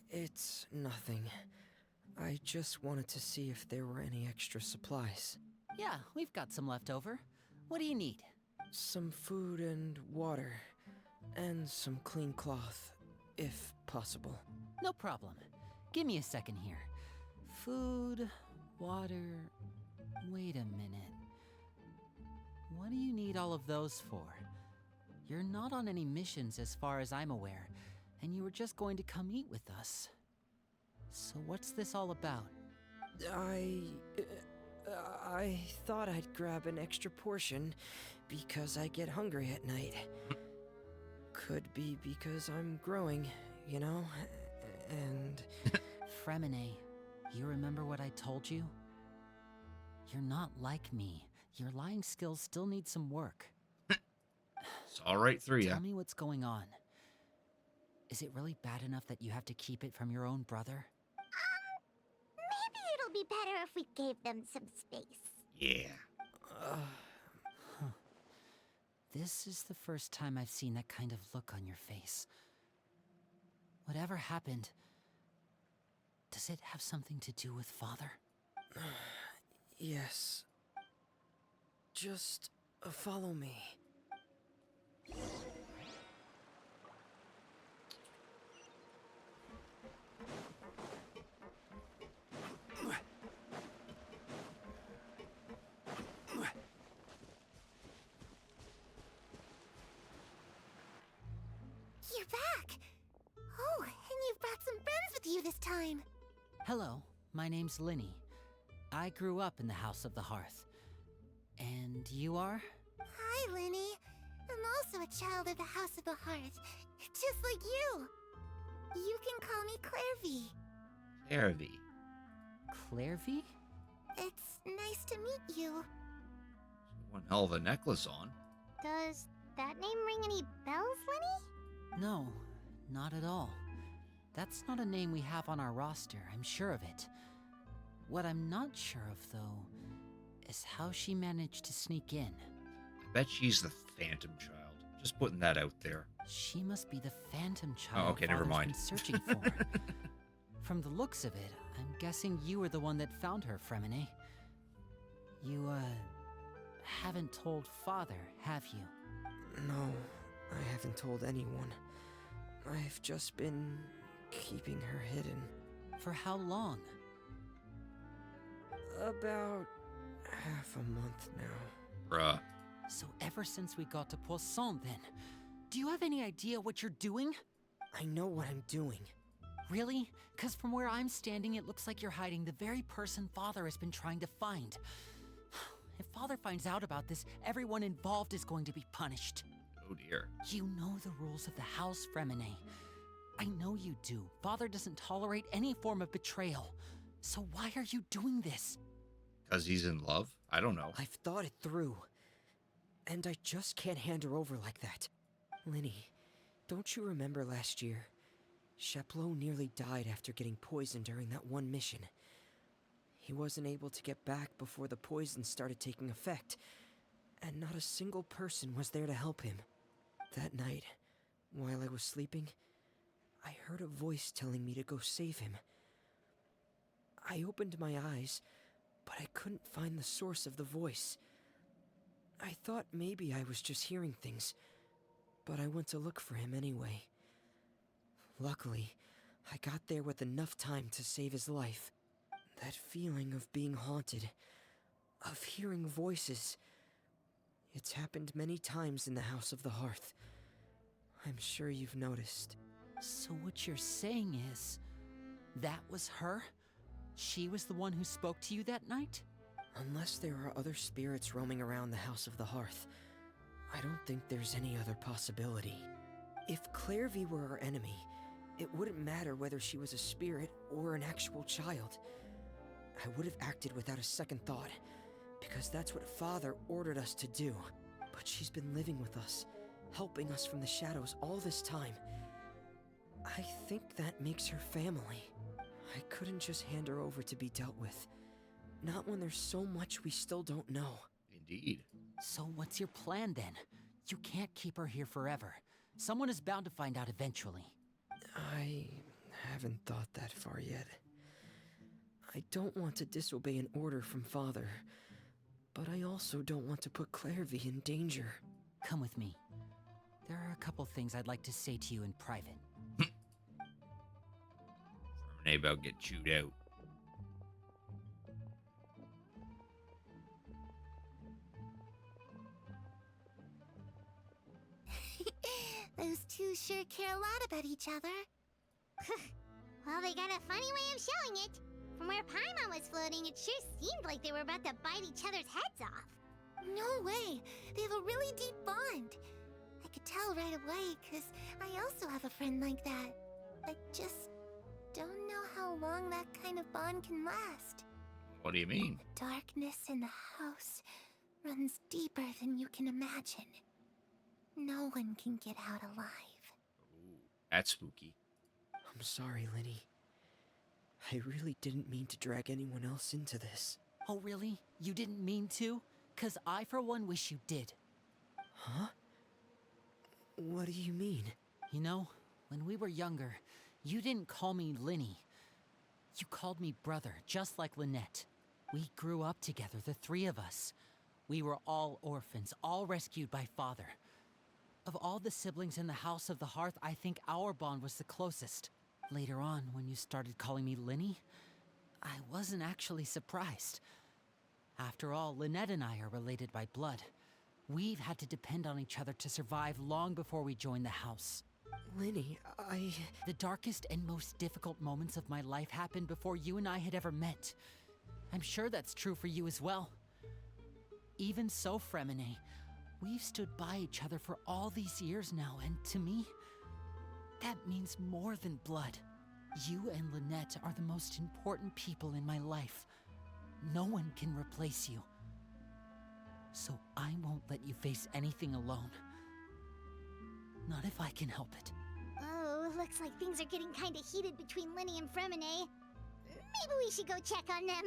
it's nothing. I just wanted to see if there were any extra supplies. Yeah, we've got some left over. What do you need? Some food and water. And some clean cloth, if possible. No problem. Give me a second here. Food, water... Wait a minute. What do you need all of those for? You're not on any missions as far as I'm aware, and you were just going to come eat with us. So what's this all about? I thought I'd grab an extra portion because I get hungry at night. Could be because I'm growing, you know? And... Fremine, you remember what I told you? You're not like me. Your lying skills still need some work. It's all right through ya. Tell me what's going on. Is it really bad enough that you have to keep it from your own brother? Maybe it'll be better if we gave them some space. Yeah. This is the first time I've seen that kind of look on your face. Whatever happened, does it have something to do with Father? Yes. Just follow me. You're back! Oh, and you've brought some friends with you this time. Hello, my name's Linny. I grew up in the House of the Hearth. And you are? Hi, Linny. I'm also a child of the House of the Hearth, just like you. You can call me Clairvy. Clairvy. Clairvy? It's nice to meet you. One hell of a necklace on. Does that name ring any bells, Linny? No, not at all. That's not a name we have on our roster, I'm sure of it. What I'm not sure of, though, is how she managed to sneak in. I bet she's the Phantom Child. Just putting that out there. She must be the Phantom Child Oh, okay, never Father's mind. been searching for. From the looks of it, I'm guessing you were the one that found her, Fremine. You, haven't told Father, have you? No, I haven't told anyone. I've just been keeping her hidden. For how long? About half a month now. Bruh. So ever since we got to Poisson, then, do you have any idea what you're doing? I know what I'm doing. Really? Because from where I'm standing, it looks like you're hiding the very person Father has been trying to find. If Father finds out about this, everyone involved is going to be punished. Oh dear. You know the rules of the house, Fremine. I know you do. Father doesn't tolerate any form of betrayal. So why are you doing this? Because he's in love? I don't know. I've thought it through. And I just can't hand her over like that. Linny, don't you remember last year? Chaplot nearly died after getting poisoned during that one mission. He wasn't able to get back before the poison started taking effect, and not a single person was there to help him. That night, while I was sleeping, I heard a voice telling me to go save him. I opened my eyes, but I couldn't find the source of the voice. I thought maybe I was just hearing things, but I went to look for him anyway. Luckily, I got there with enough time to save his life. That feeling of being haunted, of hearing voices, it's happened many times in the House of the Hearth. I'm sure you've noticed. So what you're saying is, that was her? She was the one who spoke to you that night? Unless there are other spirits roaming around the House of the Hearth, I don't think there's any other possibility. If Clairvy were our enemy, it wouldn't matter whether she was a spirit or an actual child. I would have acted without a second thought, because that's what Father ordered us to do. But she's been living with us, helping us from the shadows all this time. I think that makes her family. I couldn't just hand her over to be dealt with. Not when there's so much we still don't know. Indeed. So what's your plan then? You can't keep her here forever. Someone is bound to find out eventually. I haven't thought that far yet. I don't want to disobey an order from Father, but I also don't want to put Clairvy in danger. Come with me. There are a couple things I'd like to say to you in private. Renee about get chewed out. Those two sure care a lot about each other. Well, they got a funny way of showing it. From where Paimon was floating, it sure seemed like they were about to bite each other's heads off. No way! They have a really deep bond. I could tell right away, because I also have a friend like that. I just don't know how long that kind of bond can last. What do you mean? The darkness in the house runs deeper than you can imagine. No one can get out alive. Ooh, that's spooky. I'm sorry, Lenny. I really didn't mean to drag anyone else into this. Oh, really? You didn't mean to? 'Cause I, for one, wish you did. Huh? What do you mean? You know, when we were younger, you didn't call me Linny. You called me brother, just like Lynette. We grew up together, the three of us. We were all orphans, all rescued by Father. Of all the siblings in the House of the Hearth, I think our bond was the closest. Later on, when you started calling me Linny, I wasn't actually surprised. After all, Lynette and I are related by blood. We've had to depend on each other to survive long before we joined the house. Lenny, The darkest and most difficult moments of my life happened before you and I had ever met. I'm sure that's true for you as well. Even so, Fremine, we've stood by each other for all these years now, and to me, that means more than blood. You and Lynette are the most important people in my life. No one can replace you. So I won't let you face anything alone. Not if I can help it. Oh, looks like things are getting kinda heated between Linny and Fremine. Maybe we should go check on them.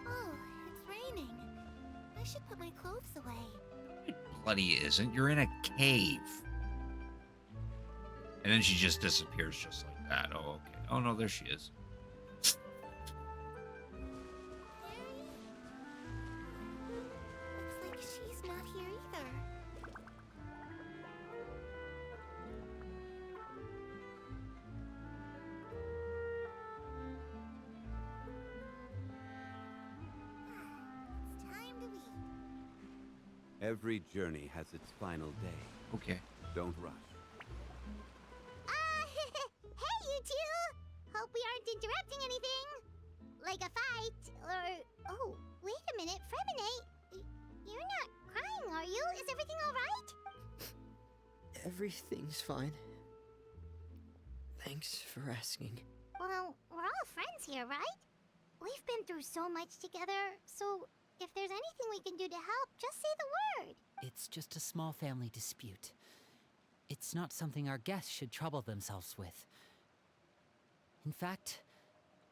Oh, it's raining. I should put my clothes away. It bloody isn't. You're in a cave. And then she just disappears just like that. Oh, okay. Oh, no, there she is. Looks like she's not here either. It's time to eat. Every journey has its final day. Okay. Don't rush. Hey, you two! Hope we aren't interrupting anything. Like a fight, or... Oh, wait a minute, Fremine. You're not crying, are you? Is everything alright? everything's fine. Thanks for asking. Well, we're all friends here, right? We've been through so much together, so if there's anything we can do to help, just say the word. It's just a small family dispute. It's not something our guests should trouble themselves with. In fact,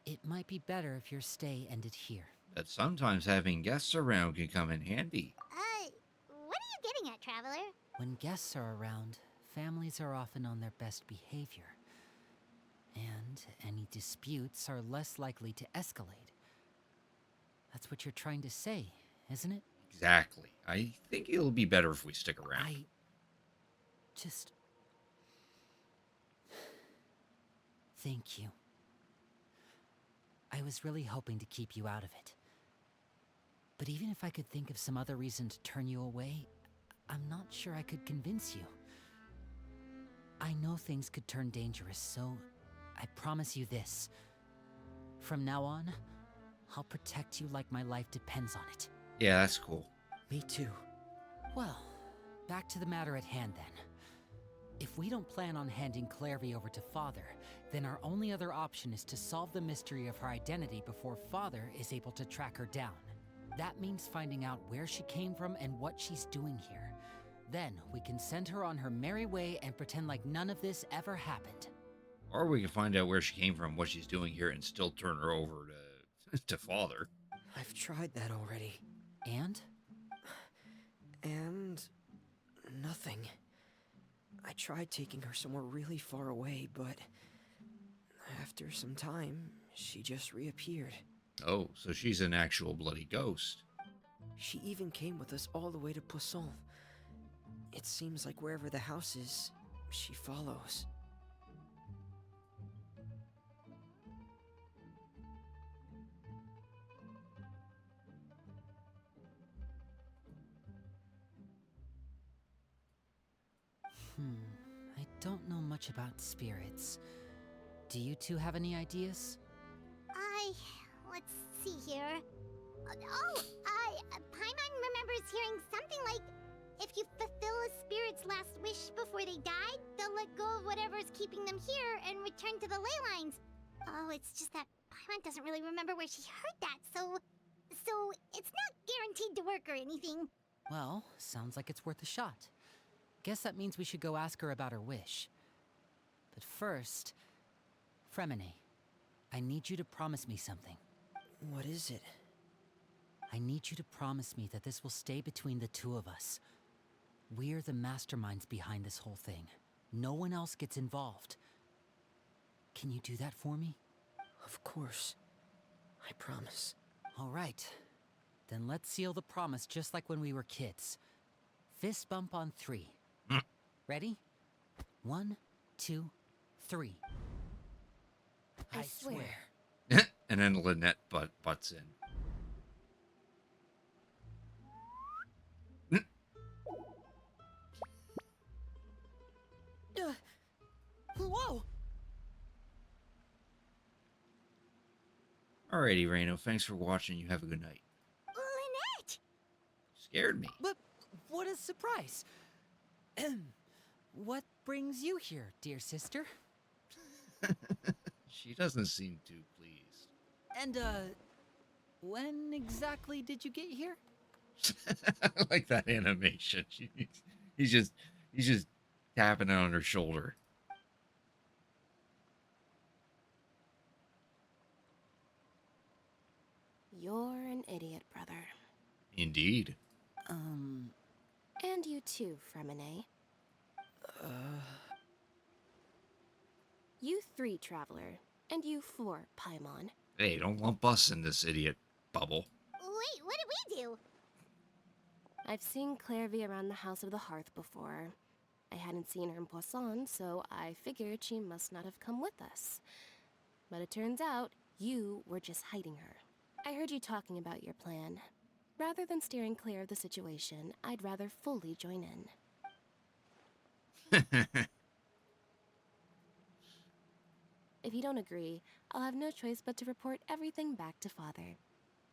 it might be better if your stay ended here. But sometimes having guests around can come in handy. What are you getting at, Traveler? When guests are around, families are often on their best behavior. And any disputes are less likely to escalate. That's what you're trying to say, isn't it? Exactly. I think it'll be better if we stick around. I just... Thank you. I was really hoping to keep you out of it. But even if I could think of some other reason to turn you away, I'm not sure I could convince you. I know things could turn dangerous, so I promise you this. From now on, I'll protect you like my life depends on it. Yeah, that's cool. Me too. Well, back to the matter at hand then. If we don't plan on handing Clairvy over to Father, then our only other option is to solve the mystery of her identity before Father is able to track her down. That means finding out where she came from and what she's doing here. Then we can send her on her merry way and pretend like none of this ever happened. Or we can find out where she came from, what she's doing here, and still turn her over to Father. I've tried that already. And? And nothing. I tried taking her somewhere really far away, but after some time, she just reappeared. Oh, so she's an actual bloody ghost. She even came with us all the way to Poisson. It seems like wherever the house is, she follows. I don't know much about spirits. Do you two have any ideas? Let's see here. Paimon remembers hearing something like, if you fulfill a spirit's last wish before they died, they'll let go of whatever's keeping them here and return to the ley lines. Oh, it's just that Paimon doesn't really remember where she heard that, so it's not guaranteed to work or anything. Well, sounds like it's worth a shot. Guess that means we should go ask her about her wish. But first, Fremine, I need you to promise me something. What is it? I need you to promise me that this will stay between the two of us. We're the masterminds behind this whole thing. No one else gets involved. Can you do that for me? Of course. I promise. All right. Then let's seal the promise just like when we were kids. Fist bump on 3. Ready? 1, 2, 3. I swear. And then Lynette butts in. Whoa! Alrighty, Reno. Thanks for watching. You have a good night. Lynette! Scared me. But what a surprise! What brings you here, dear sister? She doesn't seem too pleased. And, when exactly did you get here? I like that animation. He's just tapping it on her shoulder. You're an idiot, brother. Indeed. And you too, Fremine. You 3, Traveler. And you 4, Paimon. Hey, don't lump us in this idiot bubble. Wait, what did we do? I've seen Clairvy around the House of the Hearth before. I hadn't seen her in Poisson, so I figured she must not have come with us. But it turns out, you were just hiding her. I heard you talking about your plan. Rather than steering clear of the situation, I'd rather fully join in. If you don't agree, I'll have no choice but to report everything back to Father.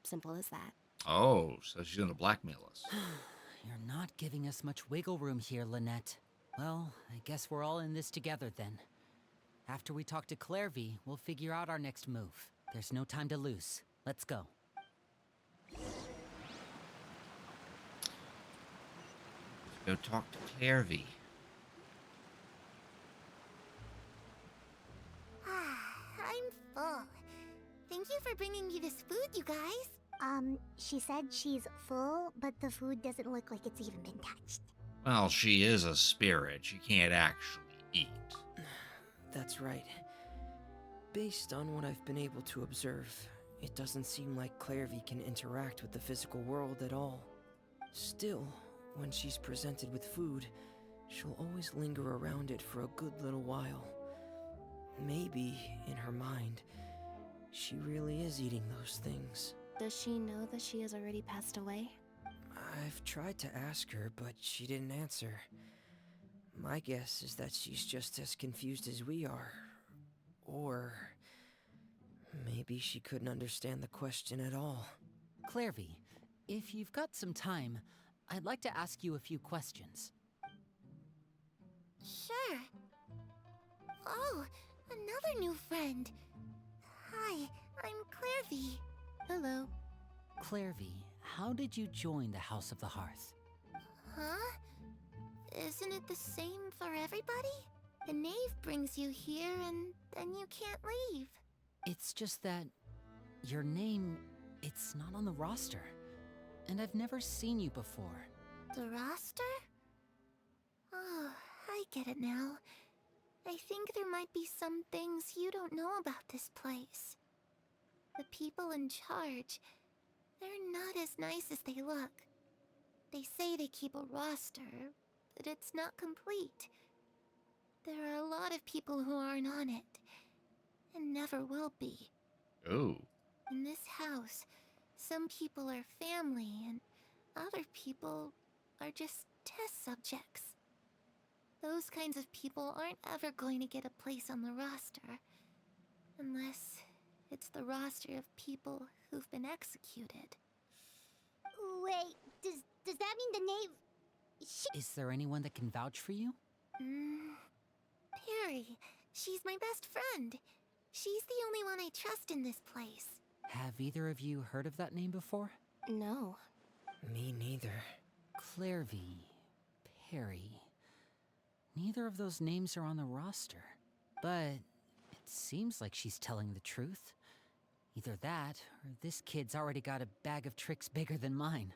Simple as that. Oh, so she's gonna blackmail us. You're not giving us much wiggle room here, Lynette. Well, I guess we're all in this together then. After we talk to Clairvy, we'll figure out our next move. There's no time to lose. Let's go. Go talk to Clairvy. I'm full. Thank you for bringing me this food, you guys. She said she's full, but the food doesn't look like it's even been touched. Well, she is a spirit. She can't actually eat. That's right. Based on what I've been able to observe, it doesn't seem like Clairvy can interact with the physical world at all. Still, when she's presented with food, she'll always linger around it for a good little while. Maybe, in her mind, she really is eating those things. Does she know that she has already passed away? I've tried to ask her, but she didn't answer. My guess is that she's just as confused as we are. Or maybe she couldn't understand the question at all. Clairvy, if you've got some time, I'd like to ask you a few questions. Sure. Oh, another new friend. Hi, I'm Clairvy. Hello. Clairvy, how did you join the House of the Hearth? Huh? Isn't it the same for everybody? The knave brings you here and then you can't leave. It's just that your name It's not on the roster. And I've never seen you before. The roster? Oh, I get it now. I think there might be some things you don't know about this place. The people in charge, they're not as nice as they look. They say they keep a roster, but it's not complete. There are a lot of people who aren't on it, and never will be. Oh. In this house, some people are family, and other people are just test subjects. Those kinds of people aren't ever going to get a place on the roster, unless it's the roster of people who've been executed. Wait, does that mean the name... Is there anyone that can vouch for you? Perry. She's my best friend. She's the only one I trust in this place. Have either of you heard of that name before? No. Me neither. Clairvy, Perry. Neither of those names are on the roster. But it seems like she's telling the truth. Either that, or this kid's already got a bag of tricks bigger than mine.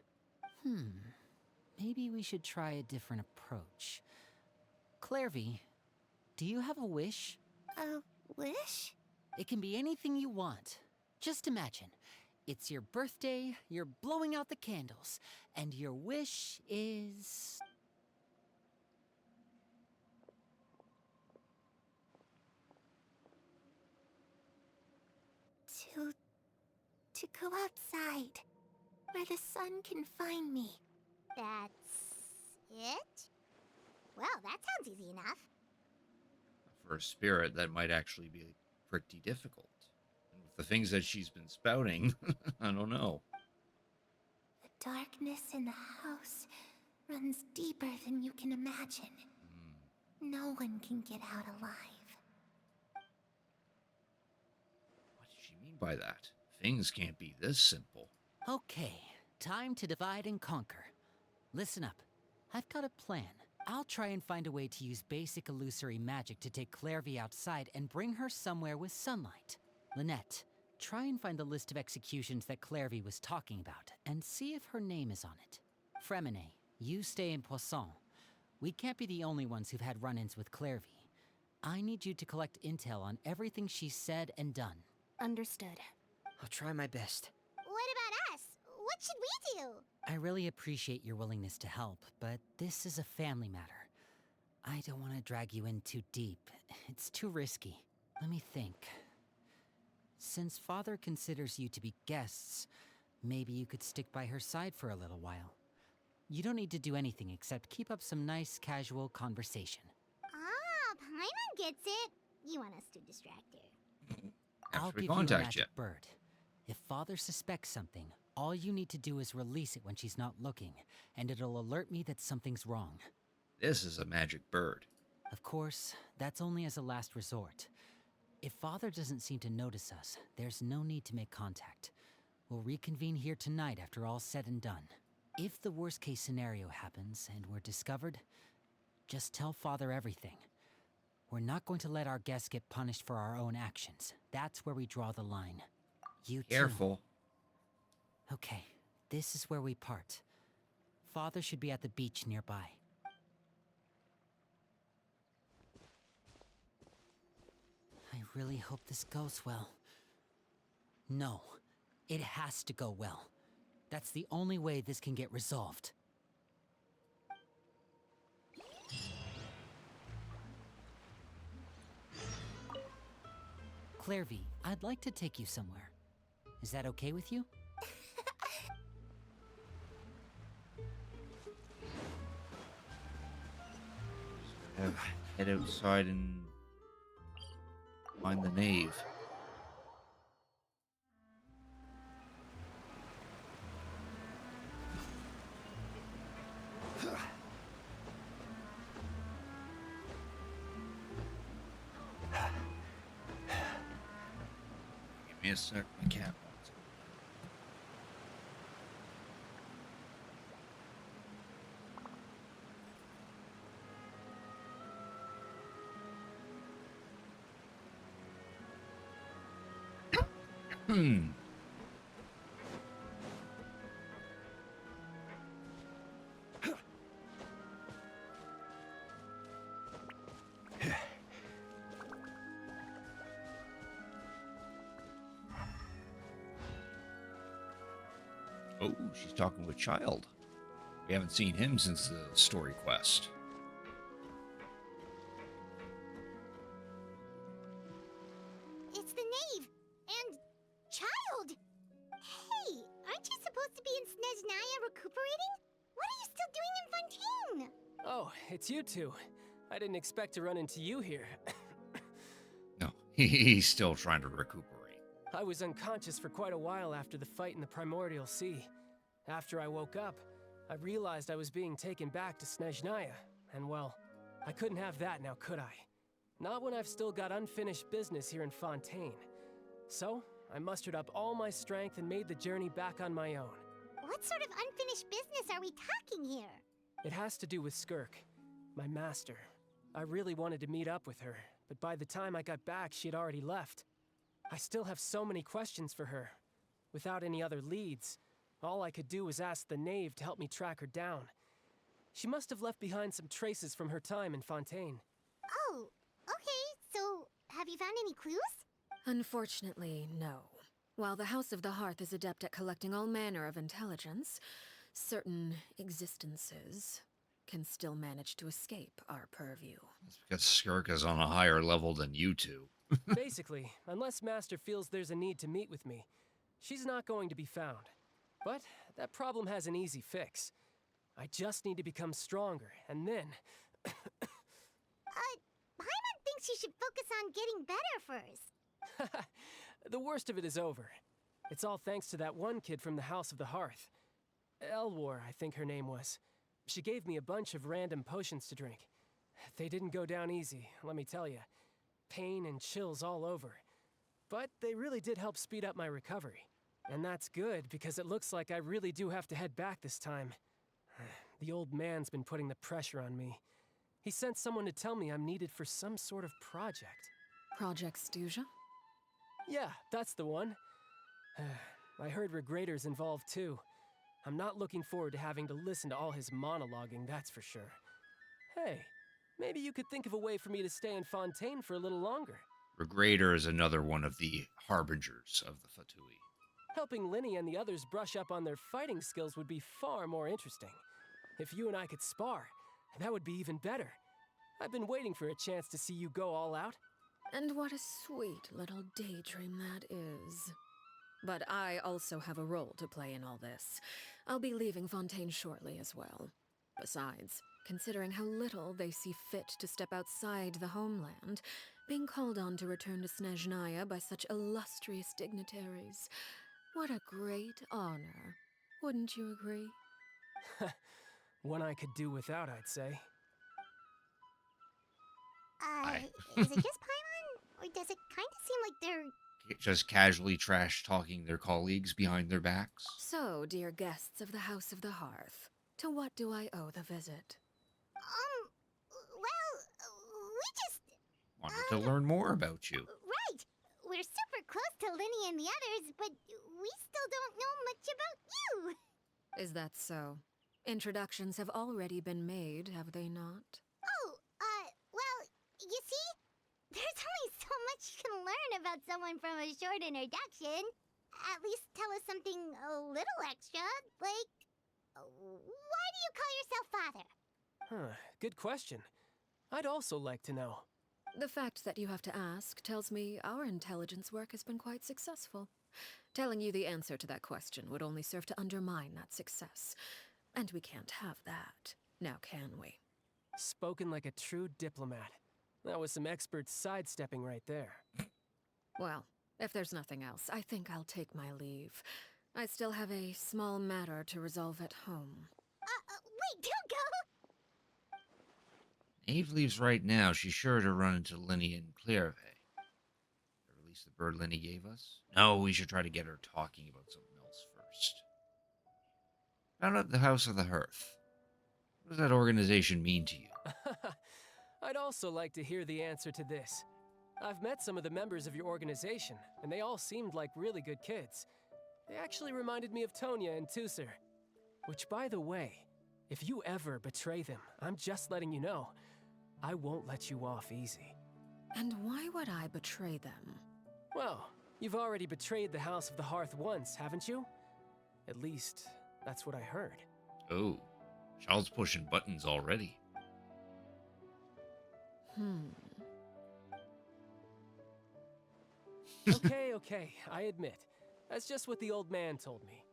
Maybe we should try a different approach. Clairvy, do you have a wish? A wish? It can be anything you want. Just imagine. It's your birthday, you're blowing out the candles, and your wish is... To go outside, where the sun can find me. That's it? Well, that sounds easy enough. For a spirit, that might actually be pretty difficult. And with the things that she's been spouting, I don't know. The darkness in the house runs deeper than you can imagine. No one can get out alive. What does she mean by that? Things can't be this simple. Okay, time to divide and conquer. Listen up. I've got a plan. I'll try and find a way to use basic illusory magic to take Clairvy outside and bring her somewhere with sunlight. Lynette, try and find the list of executions that Clairvy was talking about, and see if her name is on it. Fremine, you stay in Poisson. We can't be the only ones who've had run-ins with Clairvy. I need you to collect intel on everything she's said and done. Understood. I'll try my best. What about us? What should we do? I really appreciate your willingness to help, but this is a family matter. I don't want to drag you in too deep. It's too risky. Let me think. Since Father considers you to be guests, maybe you could stick by her side for a little while. You don't need to do anything except keep up some nice, casual conversation. Ah, Paimon gets it. You want us to distract her. I'll After we give you a contact magic you. bird. If Father suspects something, all you need to do is release it when she's not looking, and it'll alert me that something's wrong. This is a magic bird. Of course, that's only as a last resort. If Father doesn't seem to notice us, there's no need to make contact. We'll reconvene here tonight after all's said and done. If the worst-case scenario happens and we're discovered, just tell Father everything. We're not going to let our guests get punished for our own actions. That's where we draw the line. You too. Careful. Okay, this is where we part. Father should be at the beach nearby. I really hope this goes well. No, it has to go well. That's the only way this can get resolved. Clairvy, I'd like to take you somewhere. Is that okay with you? Head outside and find the nave. Give me a sec, my cat wants it. Oh, she's talking with Child. We haven't seen him since the story quest. It's the knave and Child. Hey, aren't you supposed to be in Snezhnaya recuperating? What are you still doing in Fontaine? Oh, it's you two. I didn't expect to run into you here. No, he's still trying to recuperate. I was unconscious for quite a while after the fight in the Primordial Sea. After I woke up, I realized I was being taken back to Snezhnaya, and well, I couldn't have that now, could I? Not when I've still got unfinished business here in Fontaine. So, I mustered up all my strength and made the journey back on my own. What sort of unfinished business are we talking here? It has to do with Skirk, my master. I really wanted to meet up with her, but by the time I got back, she had already left. I still have so many questions for her. Without any other leads, all I could do was ask the knave to help me track her down. She must have left behind some traces from her time in Fontaine. Oh, okay, so have you found any clues? Unfortunately, no. While the House of the Hearth is adept at collecting all manner of intelligence, certain existences can still manage to escape our purview. It's because Skirk is on a higher level than you two. Basically, unless Master feels there's a need to meet with me, she's not going to be found. But that problem has an easy fix. I just need to become stronger, and then... Paimon thinks you should focus on getting better first. The worst of it is over. It's all thanks to that one kid from the House of the Hearth. Elwar, I think her name was. She gave me a bunch of random potions to drink. They didn't go down easy, let me tell you. Pain and chills all over. But they really did help speed up my recovery. And that's good, because it looks like I really do have to head back this time. The old man's been putting the pressure on me. He sent someone to tell me I'm needed for some sort of project. Project Stuja? Yeah, that's the one. I heard Regrader's involved too. I'm not looking forward to having to listen to all his monologuing, that's for sure. Hey, maybe you could think of a way for me to stay in Fontaine for a little longer. Regrader is another one of the harbingers of the Fatui. Helping Linny and the others brush up on their fighting skills would be far more interesting. If you and I could spar, that would be even better. I've been waiting for a chance to see you go all out. And what a sweet little daydream that is. But I also have a role to play in all this. I'll be leaving Fontaine shortly as well. Besides, considering how little they see fit to step outside the homeland, being called on to return to Snezhnaya by such illustrious dignitaries, what a great honor. Wouldn't you agree? One I could do without, I'd say. Is it just Paimon? Or does it kind of seem like they're... Just casually trash talking their colleagues behind their backs. So, dear guests of the House of the Hearth, to what do I owe the visit? Well, we just... Wanted to learn more about you. Right! We're super close to Linny and the others, but we still don't know much about you! Is that so? Introductions have already been made, have they not? Well, you see? There's only so much you can learn about someone from a short introduction. At least tell us something a little extra, like... Why do you call yourself father? Huh, good question. I'd also like to know. The fact that you have to ask tells me our intelligence work has been quite successful. Telling you the answer to that question would only serve to undermine that success. And we can't have that, now can we? Spoken like a true diplomat. That was some expert sidestepping right there. Well, if there's nothing else, I think I'll take my leave. I still have a small matter to resolve at home. Wait, don't go! Eve leaves right now. She's sure to run into Linny and Clairvay. Or at least the bird Linny gave us. No, we should try to get her talking about something else first. Found out the House of the Hearth. What does that organization mean to you? I'd also like to hear the answer to this. I've met some of the members of your organization, and they all seemed like really good kids. They actually reminded me of Tonya and Tusser. Which, by the way, if you ever betray them, I'm just letting you know, I won't let you off easy. And why would I betray them? Well, you've already betrayed the House of the Hearth once, haven't you? At least, that's what I heard. Oh, child's pushing buttons already. Okay, I admit. That's just what the old man told me.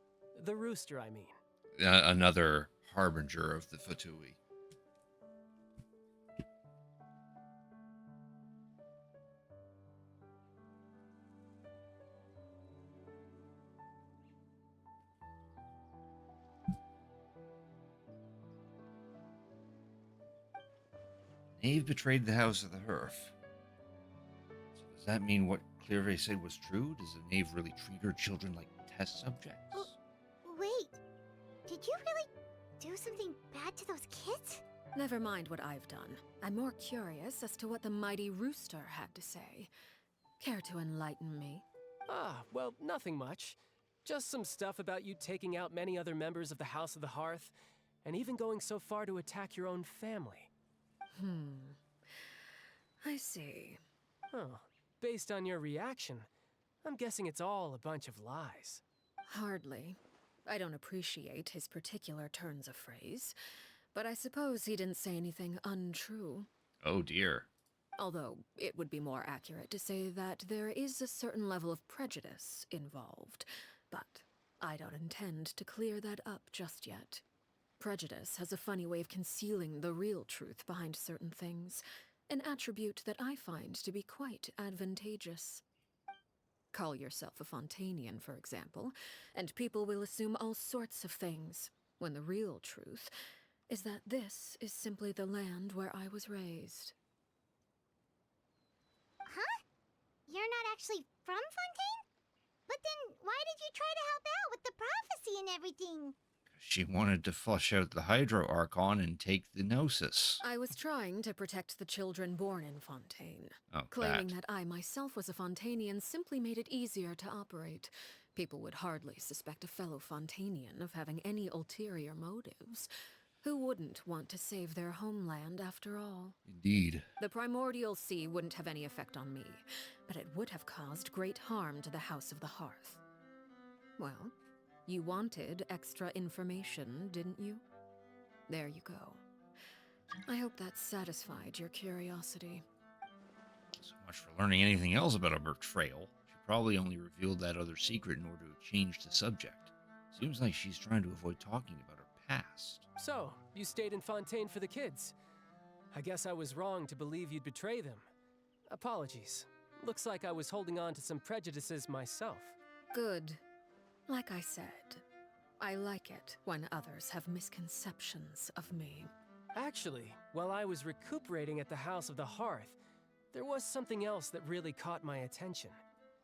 The rooster, I mean. Another harbinger of the Fatui. Knave betrayed the house of the Hearth. So does that mean what Clearvey said was true? Does the knave really treat her children like test subjects? Oh, wait. Did you really do something bad to those kids? Never mind what I've done. I'm more curious as to what the mighty rooster had to say. Care to enlighten me? Ah, well, nothing much. Just some stuff about you taking out many other members of the House of the Hearth, and even going so far to attack your own family. I see. Oh, based on your reaction, I'm guessing it's all a bunch of lies. Hardly. I don't appreciate his particular turns of phrase, but I suppose he didn't say anything untrue. Oh dear. Although, it would be more accurate to say that there is a certain level of prejudice involved, but I don't intend to clear that up just yet. Prejudice has a funny way of concealing the real truth behind certain things, an attribute that I find to be quite advantageous. Call yourself a Fontainian, for example, and people will assume all sorts of things, when the real truth is that this is simply the land where I was raised. Huh? You're not actually from Fontaine? But then why did you try to help out with the prophecy and everything? She wanted to flush out the Hydro Archon and take the Gnosis. I was trying to protect the children born in Fontaine. Oh, Claiming that I myself was a Fontainian simply made it easier to operate. People would hardly suspect a fellow Fontainian of having any ulterior motives. Who wouldn't want to save their homeland after all? Indeed. The primordial sea wouldn't have any effect on me, but it would have caused great harm to the House of the Hearth. Well, you wanted extra information, didn't you? There you go. I hope that satisfied your curiosity. So much for learning anything else about a betrayal. She probably only revealed that other secret in order to change the subject. Seems like she's trying to avoid talking about her past. So, you stayed in Fontaine for the kids. I guess I was wrong to believe you'd betray them. Apologies. Looks like I was holding on to some prejudices myself. Good. Like I said, I like it when others have misconceptions of me. Actually, while I was recuperating at the House of the Hearth, there was something else that really caught my attention.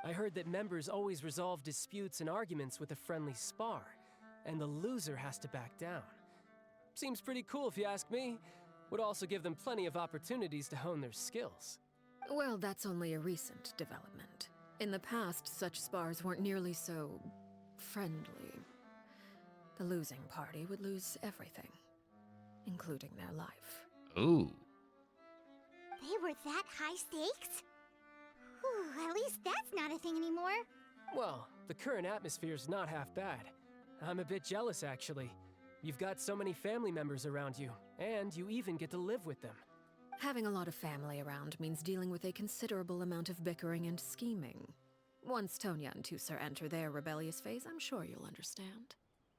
I heard that members always resolve disputes and arguments with a friendly spar, and the loser has to back down. Seems pretty cool if you ask me. Would also give them plenty of opportunities to hone their skills. Well, that's only a recent development. In the past, such spars weren't nearly so friendly. The losing party would lose everything, including their life. Ooh. They were that high stakes? Whew, at least that's not a thing anymore. Well, the current atmosphere's not half bad. I'm a bit jealous, actually. You've got so many family members around you, and you even get to live with them. Having a lot of family around means dealing with a considerable amount of bickering and scheming. Once Tonya and Tusser enter their rebellious phase, I'm sure you'll understand.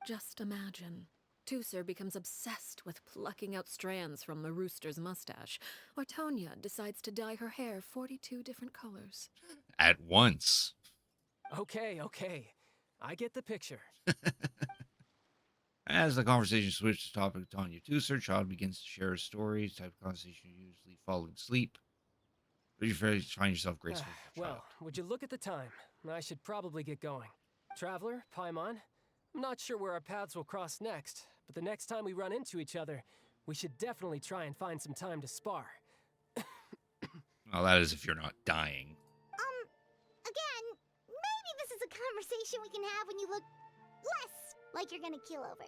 Just imagine. Tusser becomes obsessed with plucking out strands from the rooster's mustache, or Tonya decides to dye her hair 42 different colors. At once. Okay. I get the picture. As the conversation switches to topic of Tanya Tusser, child begins to share his stories. Type of conversation usually following sleep. But you find yourself graceful. Well, would you look at the time? I should probably get going. Traveler, Paimon, I'm not sure where our paths will cross next, but the next time we run into each other, we should definitely try and find some time to spar. Well, that is if you're not dying. Again, maybe this is a conversation we can have when you look less like you're gonna keel over.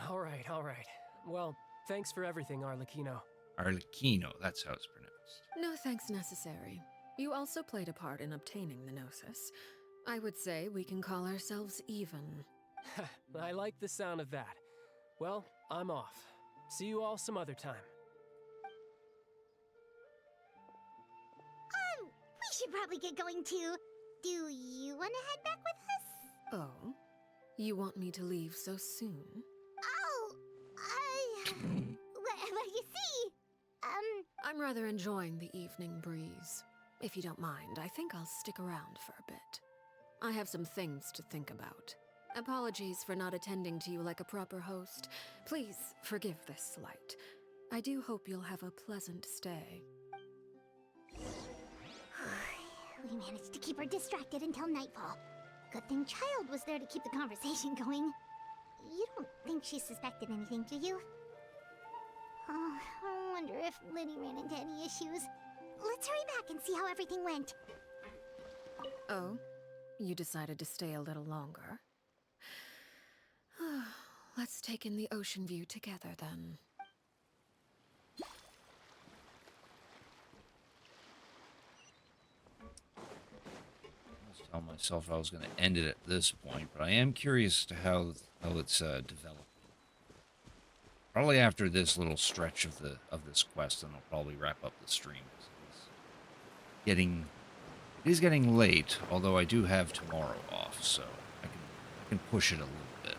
All right. Well, thanks for everything, Arlecchino. Arlecchino, that's how it's pronounced. No thanks necessary. You also played a part in obtaining the Gnosis. I would say we can call ourselves even. I like the sound of that. Well, I'm off. See you all some other time. We should probably get going too. Do you want to head back with us? Oh? You want me to leave so soon? Oh, well, you see, I'm rather enjoying the evening breeze. If you don't mind, I think I'll stick around for a bit. I have some things to think about. Apologies for not attending to you like a proper host. Please forgive this slight. I do hope you'll have a pleasant stay. we managed to keep her distracted until nightfall. Good thing Child was there to keep the conversation going. You don't think she suspected anything, do you? Oh, I wonder if Liddy ran into any issues. Let's hurry back and see how everything went. Oh? You decided to stay a little longer? Let's take in the ocean view together, then. I was telling myself I was going to end it at this point, but I am curious to how it's developed. Probably after this little stretch of this quest, then I'll probably wrap up the stream. It is getting late, although I do have tomorrow off, so I can push it a little bit.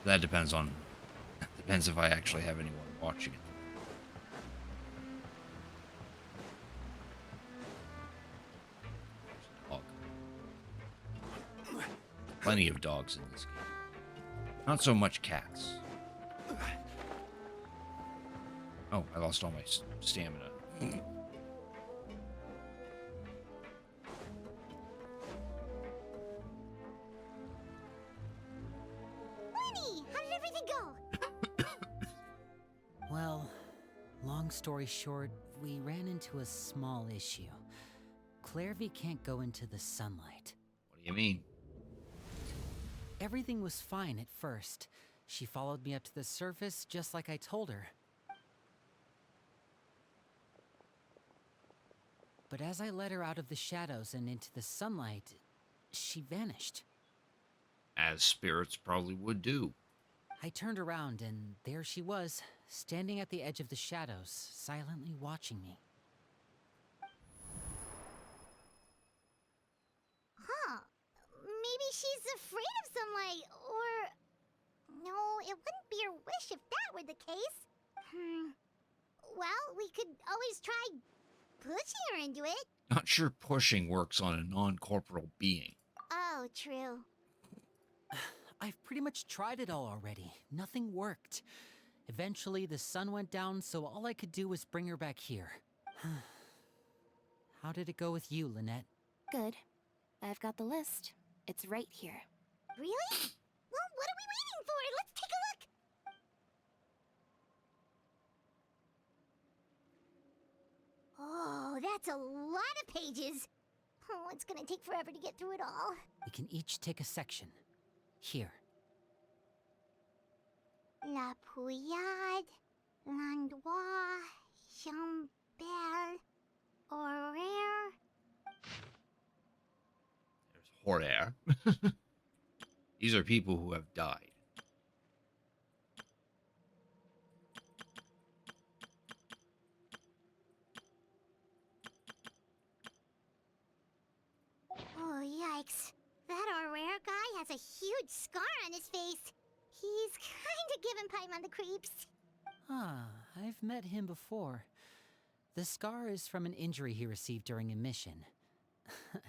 That depends if I actually have anyone watching it. Dog. Plenty of dogs in this game. Not so much cats. Oh, I lost all my stamina. Winnie, how did everything go? Well, long story short, we ran into a small issue. Clairvy can't go into the sunlight. What do you mean? Everything was fine at first. She followed me up to the surface just like I told her. But as I led her out of the shadows and into the sunlight, she vanished. As spirits probably would do. I turned around and there she was, standing at the edge of the shadows, silently watching me. Huh. Maybe she's afraid of sunlight, or... No, it wouldn't be her wish if that were the case. Well, we could always try pushing her into it. Not sure pushing works on a non-corporeal being. Oh, true. I've pretty much tried it all already. Nothing worked. Eventually, the sun went down, so all I could do was bring her back here. How did it go with you, Lynette? Good. I've got the list. It's right here. Really? Well, what are we waiting for? Let's take a look! Oh, that's a lot of pages. Oh, it's gonna take forever to get through it all. We can each take a section. Here. La Pouillade, Landois, Chambel, Horaire. There's Horaire. These are people who have died. Oh, yikes. That Horaire guy has a huge scar on his face. He's kinda giving Paimon the creeps. Ah, I've met him before. The scar is from an injury he received during a mission.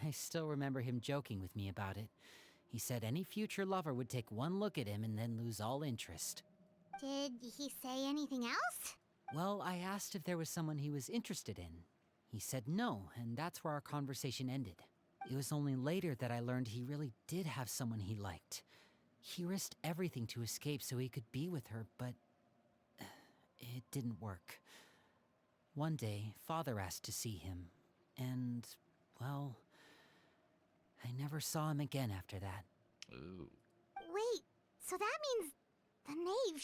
I still remember him joking with me about it. He said any future lover would take one look at him and then lose all interest. Did he say anything else? Well, I asked if there was someone he was interested in. He said no, and that's where our conversation ended. It was only later that I learned he really did have someone he liked. He risked everything to escape so he could be with her, but it didn't work. One day, Father asked to see him, and, well, I never saw him again after that. Ooh. Wait, so that means the knave,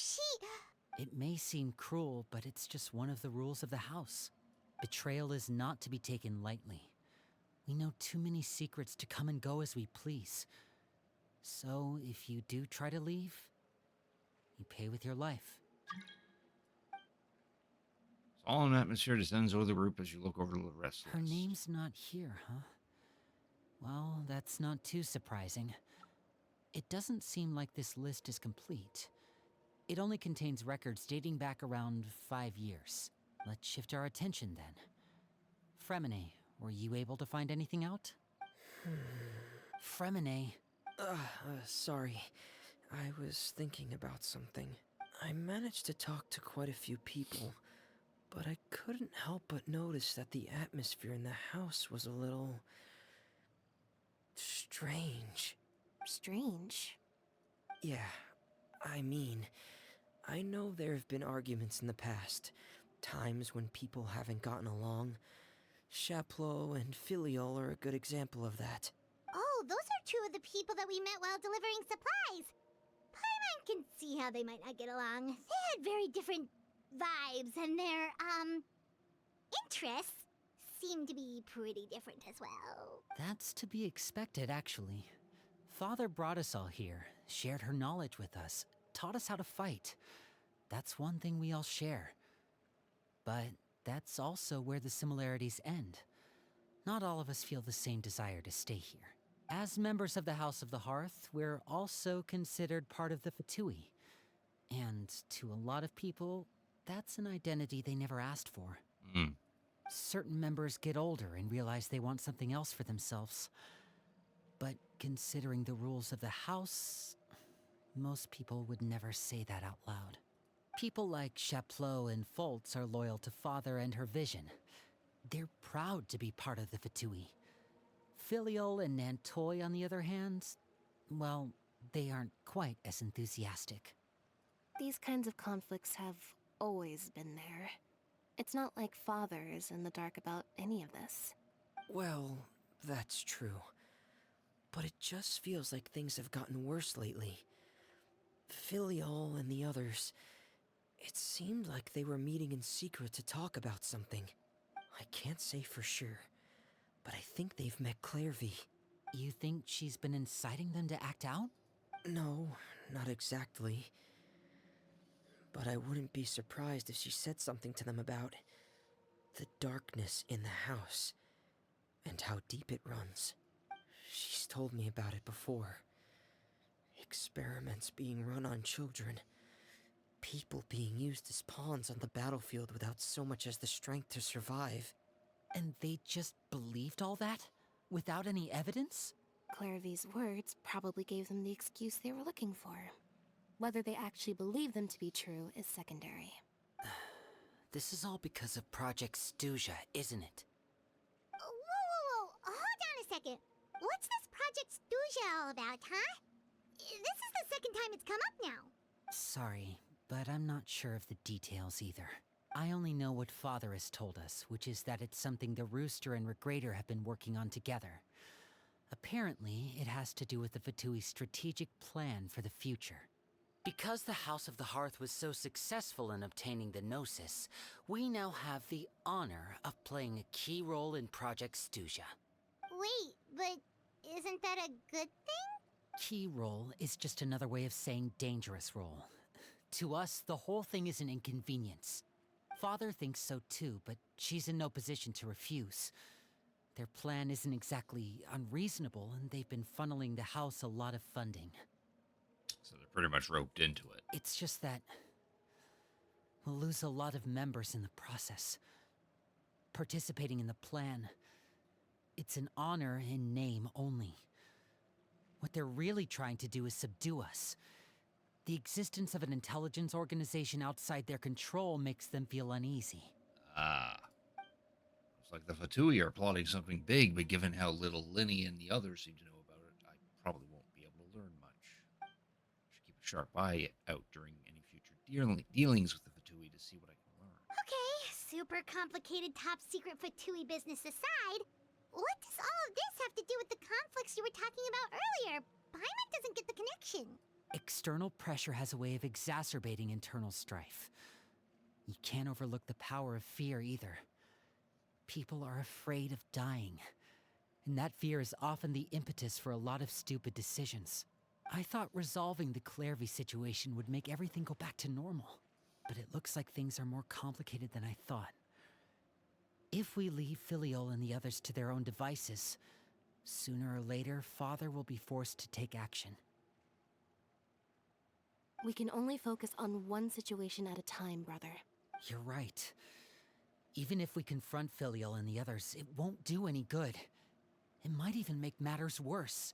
It may seem cruel, but it's just one of the rules of the house. Betrayal is not to be taken lightly. We know too many secrets to come and go as we please. So if you do try to leave, you pay with your life. Solemn atmosphere descends over the group as you look over the rest of the Her list. name's not here, huh? Well, that's not too surprising. It doesn't seem like this list is complete. It only contains records dating back around 5 years. Let's shift our attention then. Fremine, were you able to find anything out? Fremine. Sorry. I was thinking about something. I managed to talk to quite a few people, but I couldn't help but notice that the atmosphere in the house was a little strange. Strange. Yeah, I mean, I know there have been arguments in the past, times when people haven't gotten along. Chaplot and Filial are a good example of that. Oh, those are two of the people that we met while delivering supplies. Paimon can see how they might not get along. They had very different vibes, and their, interests seem to be pretty different as well. That's to be expected, actually. Father brought us all here, shared her knowledge with us, taught us how to fight. That's one thing we all share. But that's also where the similarities end. Not all of us feel the same desire to stay here. As members of the House of the Hearth, we're also considered part of the Fatui. And to a lot of people, that's an identity they never asked for. Certain members get older and realize they want something else for themselves. But considering the rules of the house, most people would never say that out loud. People like Chaplot and Foltz are loyal to Father and her vision. They're proud to be part of the Fatui. Filial and Nantoy, on the other hand, well, they aren't quite as enthusiastic. These kinds of conflicts have always been there. It's not like Father is in the dark about any of this. Well, that's true. But it just feels like things have gotten worse lately. Filial and the others, it seemed like they were meeting in secret to talk about something. I can't say for sure, but I think they've met Clairvy. You think she's been inciting them to act out? No, not exactly. But I wouldn't be surprised if she said something to them about the darkness in the house and how deep it runs. She's told me about it before. Experiments being run on children. People being used as pawns on the battlefield without so much as the strength to survive. And they just believed all that? Without any evidence? Clairvy's words probably gave them the excuse they were looking for. Whether they actually believe them to be true is secondary. This is all because of Project Stuja, isn't it? Whoa. Hold on a second. What's this Project Stuja all about, huh? This is the second time it's come up now. Sorry, but I'm not sure of the details either. I only know what Father has told us, which is that it's something the Rooster and Regrator have been working on together. Apparently, it has to do with the Fatui's strategic plan for the future. Because the House of the Hearth was so successful in obtaining the Gnosis, we now have the honor of playing a key role in Project Stuja. Wait, but isn't that a good thing? Key role is just another way of saying dangerous role. To us, the whole thing is an inconvenience. Father thinks so too, but she's in no position to refuse. Their plan isn't exactly unreasonable, and they've been funneling the house a lot of funding. So they're pretty much roped into it. It's just that we'll lose a lot of members in the process. Participating in the plan, it's an honor in name only. What they're really trying to do is subdue us. The existence of an intelligence organization outside their control makes them feel uneasy. It's like the Fatui are plotting something big, but given how little Linny and the others seem to know about it, I probably won't be able to learn much. Should keep a sharp eye out during any future dealings with the Fatui to see what I can learn. Okay, super complicated top secret Fatui business aside, what does all of this have to do with the conflicts you were talking about earlier? Paimon doesn't get the connection. External pressure has a way of exacerbating internal strife. You can't overlook the power of fear either. People are afraid of dying, and that fear is often the impetus for a lot of stupid decisions. I thought resolving the Clairvy situation would make everything go back to normal. But it looks like things are more complicated than I thought. If we leave Filiol and the others to their own devices, sooner or later, Father will be forced to take action. We can only focus on one situation at a time, brother. You're right. Even if we confront Filial and the others, it won't do any good. It might even make matters worse.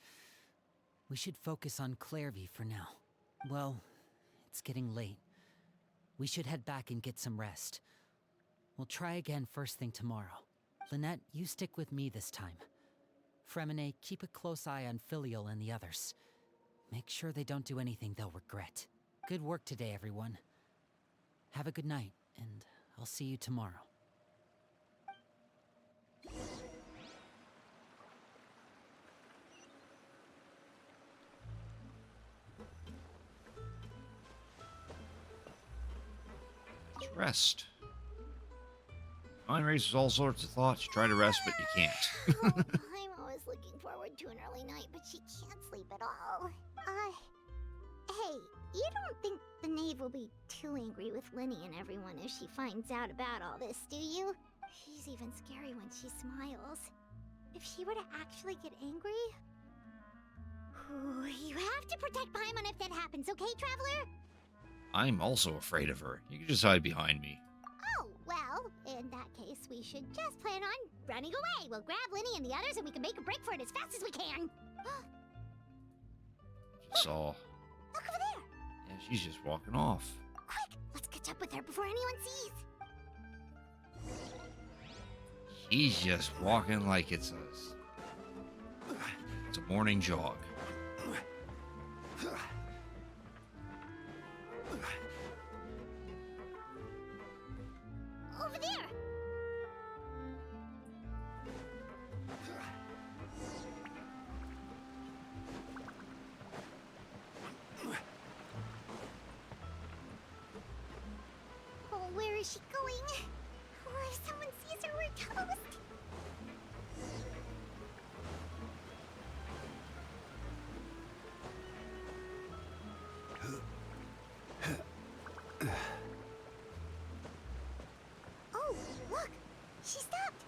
We should focus on Clairvy for now. Well, it's getting late. We should head back and get some rest. We'll try again first thing tomorrow. Lynette, you stick with me this time. Fremine, keep a close eye on Filial and the others. Make sure they don't do anything they'll regret. Good work today, everyone. Have a good night, and I'll see you tomorrow. Let's rest. Mind races all sorts of thoughts. You try to rest, but you can't. I'm always looking forward to an early night, but she can't sleep at all. Hey, you don't think the knave will be too angry with Linny and everyone if she finds out about all this, do you? She's even scary when she smiles. If she were to actually get angry... Ooh, you have to protect Paimon if that happens, okay, Traveler? I'm also afraid of her. You can just hide behind me. Oh, well, in that case, we should just plan on running away. We'll grab Linny and the others and we can make a break for it as fast as we can. Just saw. Look over there! Yeah, she's just walking off. Quick, let's catch up with her before anyone sees. She's just walking like it's a morning jog. Over there! Oh, where is she going? Oh, if someone sees her, we're toast. Oh, look! She stopped!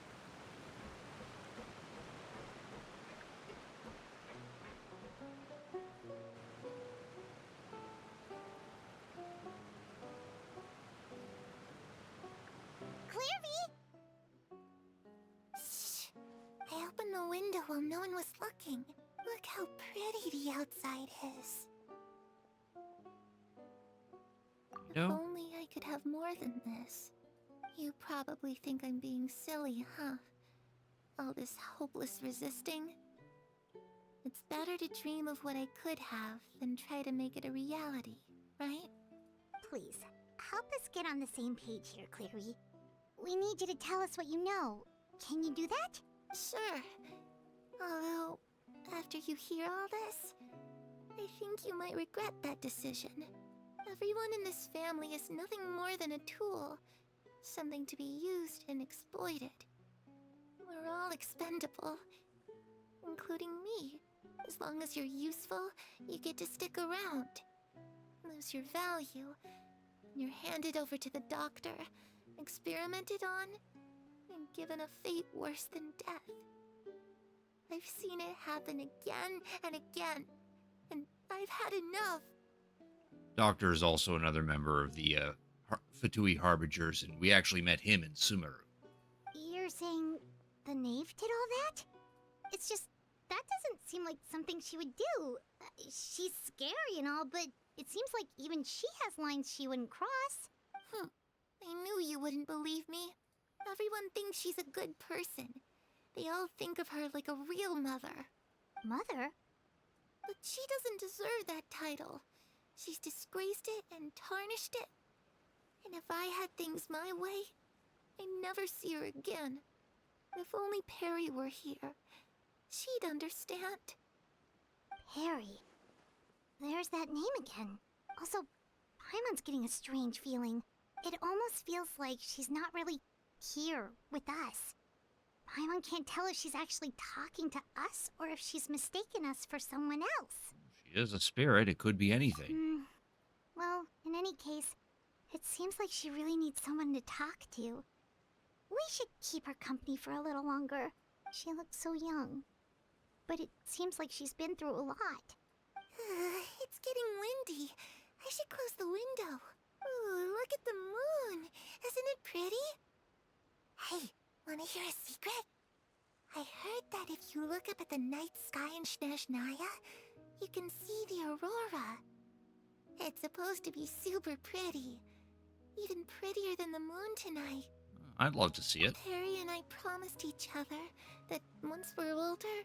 Clairvy! Shh! I opened the window while no one was looking. Look how pretty the outside is. If No. only I could have more than this. You probably think I'm being silly, huh? All this hopeless resisting? It's better to dream of what I could have than try to make it a reality, right? Please, help us get on the same page here, Clary. We need you to tell us what you know. Can you do that? Sure. Although, after you hear all this, I think you might regret that decision. Everyone in this family is nothing more than a tool. Something to be used and exploited. We're all expendable. Including me. As long as you're useful, you get to stick around. Lose your value. You're handed over to the doctor, experimented on, and given a fate worse than death. I've seen it happen again and again, and I've had enough. Doctor is also another member of the Fatui Harbingers, and we actually met him in Sumeru. You're saying the knave did all that? It's just, that doesn't seem like something she would do. She's scary and all, but it seems like even she has lines she wouldn't cross. I knew you wouldn't believe me. Everyone thinks she's a good person. They all think of her like a real mother. Mother? But she doesn't deserve that title. She's disgraced it and tarnished it. And if I had things my way, I'd never see her again. If only Perry were here, she'd understand. Perry. There's that name again. Also, Paimon's getting a strange feeling. It almost feels like she's not really here with us. Paimon can't tell if she's actually talking to us or if she's mistaken us for someone else. She She is a spirit. It could be anything. Well, in any case, it seems like she really needs someone to talk to. We should keep her company for a little longer. She looks so young. But it seems like she's been through a lot. It's getting windy. I should close the window. Ooh, look at the moon. Isn't it pretty? Hey, wanna hear a secret? I heard that if you look up at the night sky in Snezhnaya, you can see the aurora. It's supposed to be super pretty. Even prettier than the moon tonight. I'd love to see it. Terry and I promised each other that once we're older,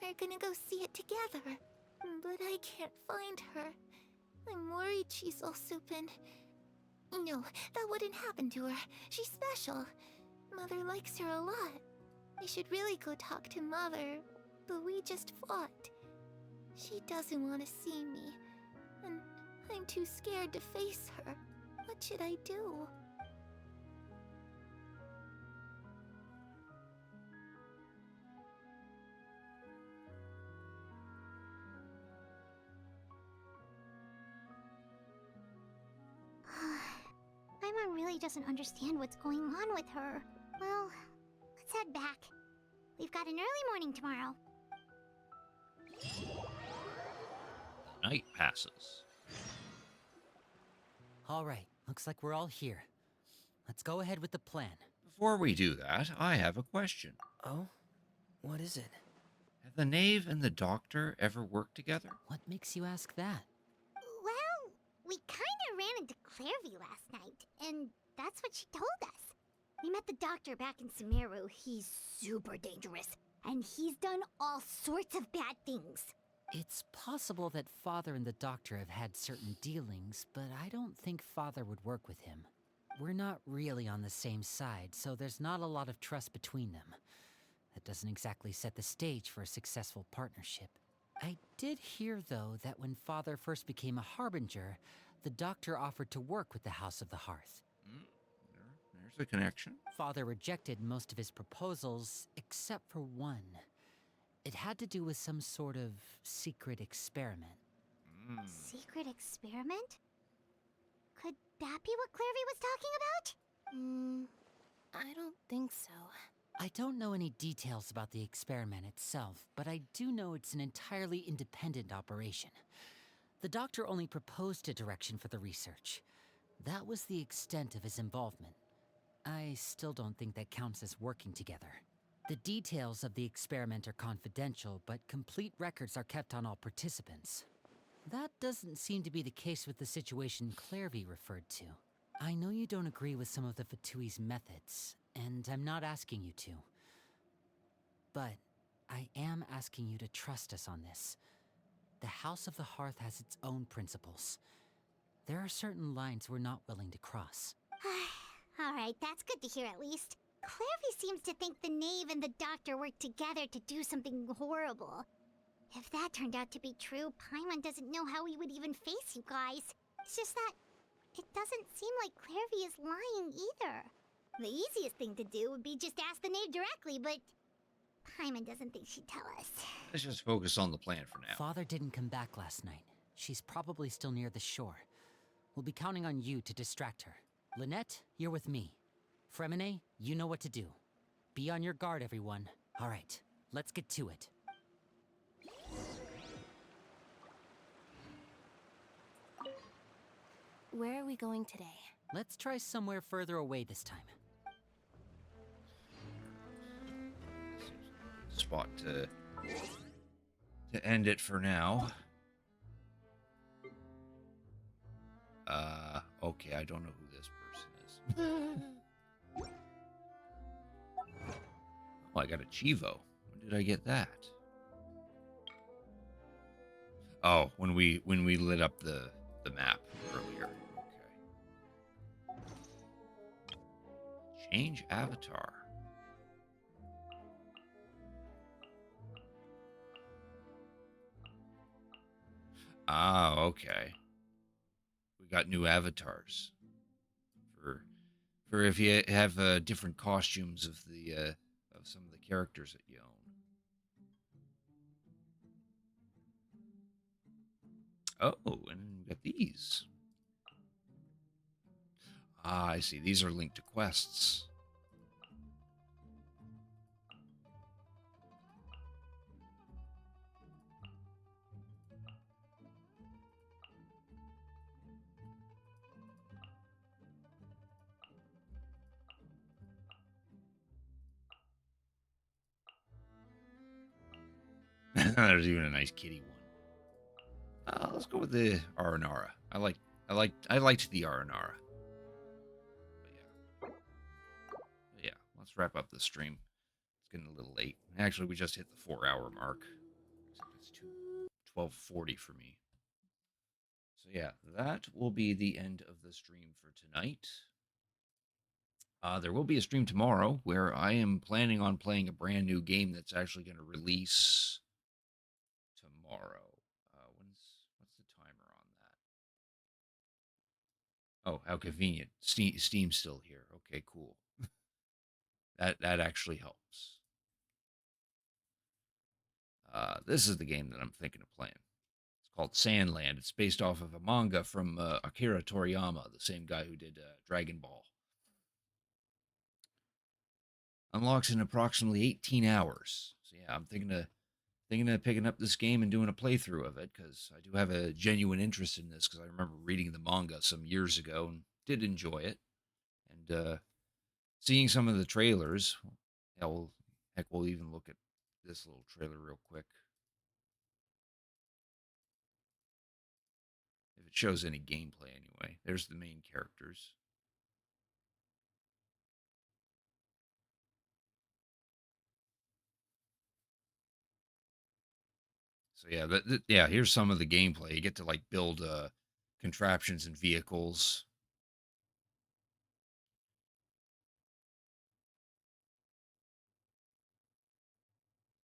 we're gonna go see it together. But I can't find her. I'm worried she's also been... No, that wouldn't happen to her. She's special. Mother likes her a lot. I should really go talk to Mother, but we just fought. She doesn't want to see me, and I'm too scared to face her. What should I do? Paimon really doesn't understand what's going on with her. Well, let's head back. We've got an early morning tomorrow. The night passes. All right, looks like we're all here. Let's go ahead with the plan. Before we do that, I have a question. Oh? What is it? Have the knave and the doctor ever worked together? What makes you ask that? Well, we kinda ran into Clairvy last night, and that's what she told us. We met the doctor back in Sumeru. He's super dangerous, and he's done all sorts of bad things. It's possible that Father and the Doctor have had certain dealings, but I don't think Father would work with him. We're not really on the same side, so there's not a lot of trust between them. That doesn't exactly set the stage for a successful partnership. I did hear, though, that when Father first became a Harbinger, the Doctor offered to work with the House of the Hearth. There's a connection. Father rejected most of his proposals, except for one. It had to do with some sort of secret experiment. Secret experiment? Could that be what Clairvy was talking about? I don't think so. I don't know any details about the experiment itself, but I do know it's an entirely independent operation. The Doctor only proposed a direction for the research. That was the extent of his involvement. I still don't think that counts as working together. The details of the experiment are confidential, but complete records are kept on all participants. That doesn't seem to be the case with the situation Clairvy referred to. I know you don't agree with some of the Fatui's methods, and I'm not asking you to. But I am asking you to trust us on this. The House of the Hearth has its own principles. There are certain lines we're not willing to cross. Alright, that's good to hear at least. Clairvy seems to think the knave and the doctor worked together to do something horrible. If that turned out to be true, Paimon doesn't know how we would even face you guys. It's just that it doesn't seem like Clairvy is lying either. The easiest thing to do would be just ask the knave directly, but Paimon doesn't think she'd tell us. Let's just focus on the plan for now. Father didn't come back last night. She's probably still near the shore. We'll be counting on you to distract her. Lynette, you're with me. Fremine, you know what to do. Be on your guard, everyone. All right, let's get to it. Where are we going today? Let's try somewhere further away this time. Spot to end it for now. Okay, I don't know who this person is. Oh, I got a Chivo. When did I get that? Oh, when we lit up the map earlier. Okay. Change avatar. Ah, okay. We got new avatars for if you have different costumes of the of some of the characters that you own. Oh, and we got these. Ah, I see. These are linked to quests. There's even a nice kitty one. Let's go with the Aranara. I liked the Aranara. But yeah, let's wrap up the stream. It's getting a little late. Actually, we just hit the 4-hour mark. Except it's 12:40 for me. So yeah, that will be the end of the stream for tonight. There will be a stream tomorrow where I am planning on playing a brand new game that's actually going to release tomorrow. What's the timer on that? Oh, how convenient! Steam's still here. Okay, cool. That actually helps. This is the game that I'm thinking of playing. It's called Sandland. It's based off of a manga from Akira Toriyama, the same guy who did Dragon Ball. Unlocks in approximately 18 hours. So yeah, I'm thinking of picking up this game and doing a playthrough of it because I do have a genuine interest in this because I remember reading the manga some years ago and did enjoy it. And seeing some of the trailers, yeah, we'll even look at this little trailer real quick. If it shows any gameplay anyway. There's the main characters. So yeah, yeah, here's some of the gameplay. You get to like build contraptions and vehicles.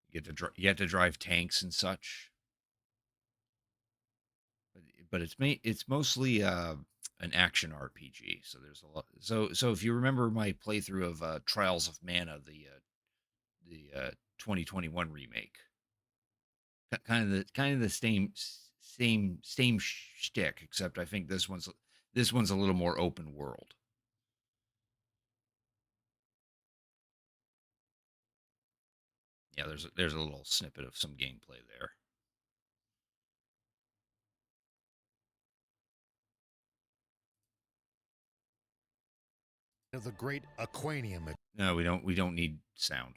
You get to drive tanks and such. But it's mostly an action RPG. So there's a lot. So if you remember my playthrough of Trials of Mana, the 2021 remake, kind of the same shtick, except I think this one's a little more open world. Yeah, there's a little snippet of some gameplay there. Of the great Aquanium No, we don't need sound.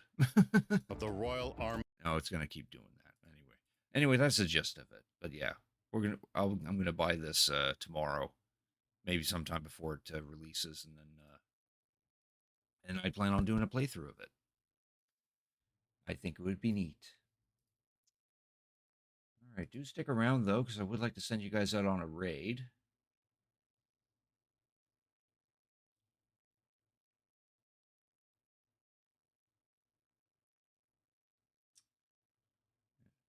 of the Royal Army. No, it's gonna keep doing that anyway. Anyway, that's the gist of it. But yeah, I'm gonna buy this tomorrow, maybe sometime before it releases, and I plan on doing a playthrough of it. I think it would be neat. All right, do stick around though, because I would like to send you guys out on a raid.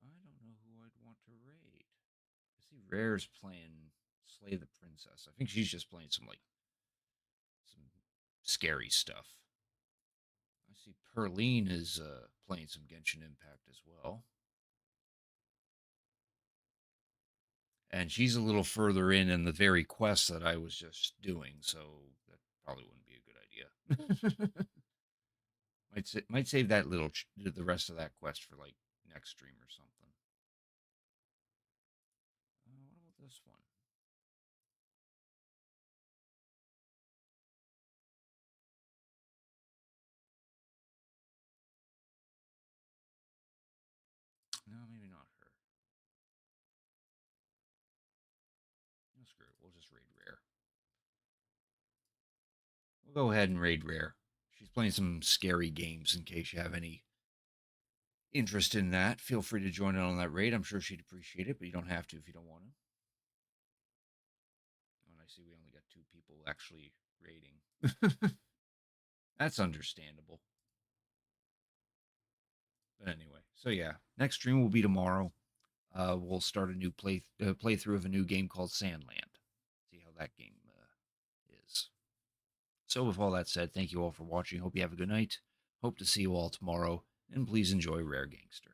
I don't know who I'd want to raid. I see Rare's playing Slay the Princess. I think she's just playing some scary stuff. I see Perline is playing some Genshin Impact as well. And she's a little further in the very quest that I was just doing, so that probably wouldn't be a good idea. Might save that the rest of that quest for like next stream or something. What about this one? No, maybe not her. No, screw it. We'll just raid Rare. We'll go ahead and raid Rare. She's playing some scary games in case you have any interest in that. Feel free to join in on that raid. I'm sure she'd appreciate it, but you don't have to if you don't want to. Oh, and I see we only got 2 people actually raiding. That's understandable. But anyway, so yeah, next stream will be tomorrow. We'll start a new playthrough of a new game called Sandland. See how that game is. So with all that said, thank you all for watching. Hope you have a good night. Hope to see you all tomorrow, and please enjoy Rare Gangster.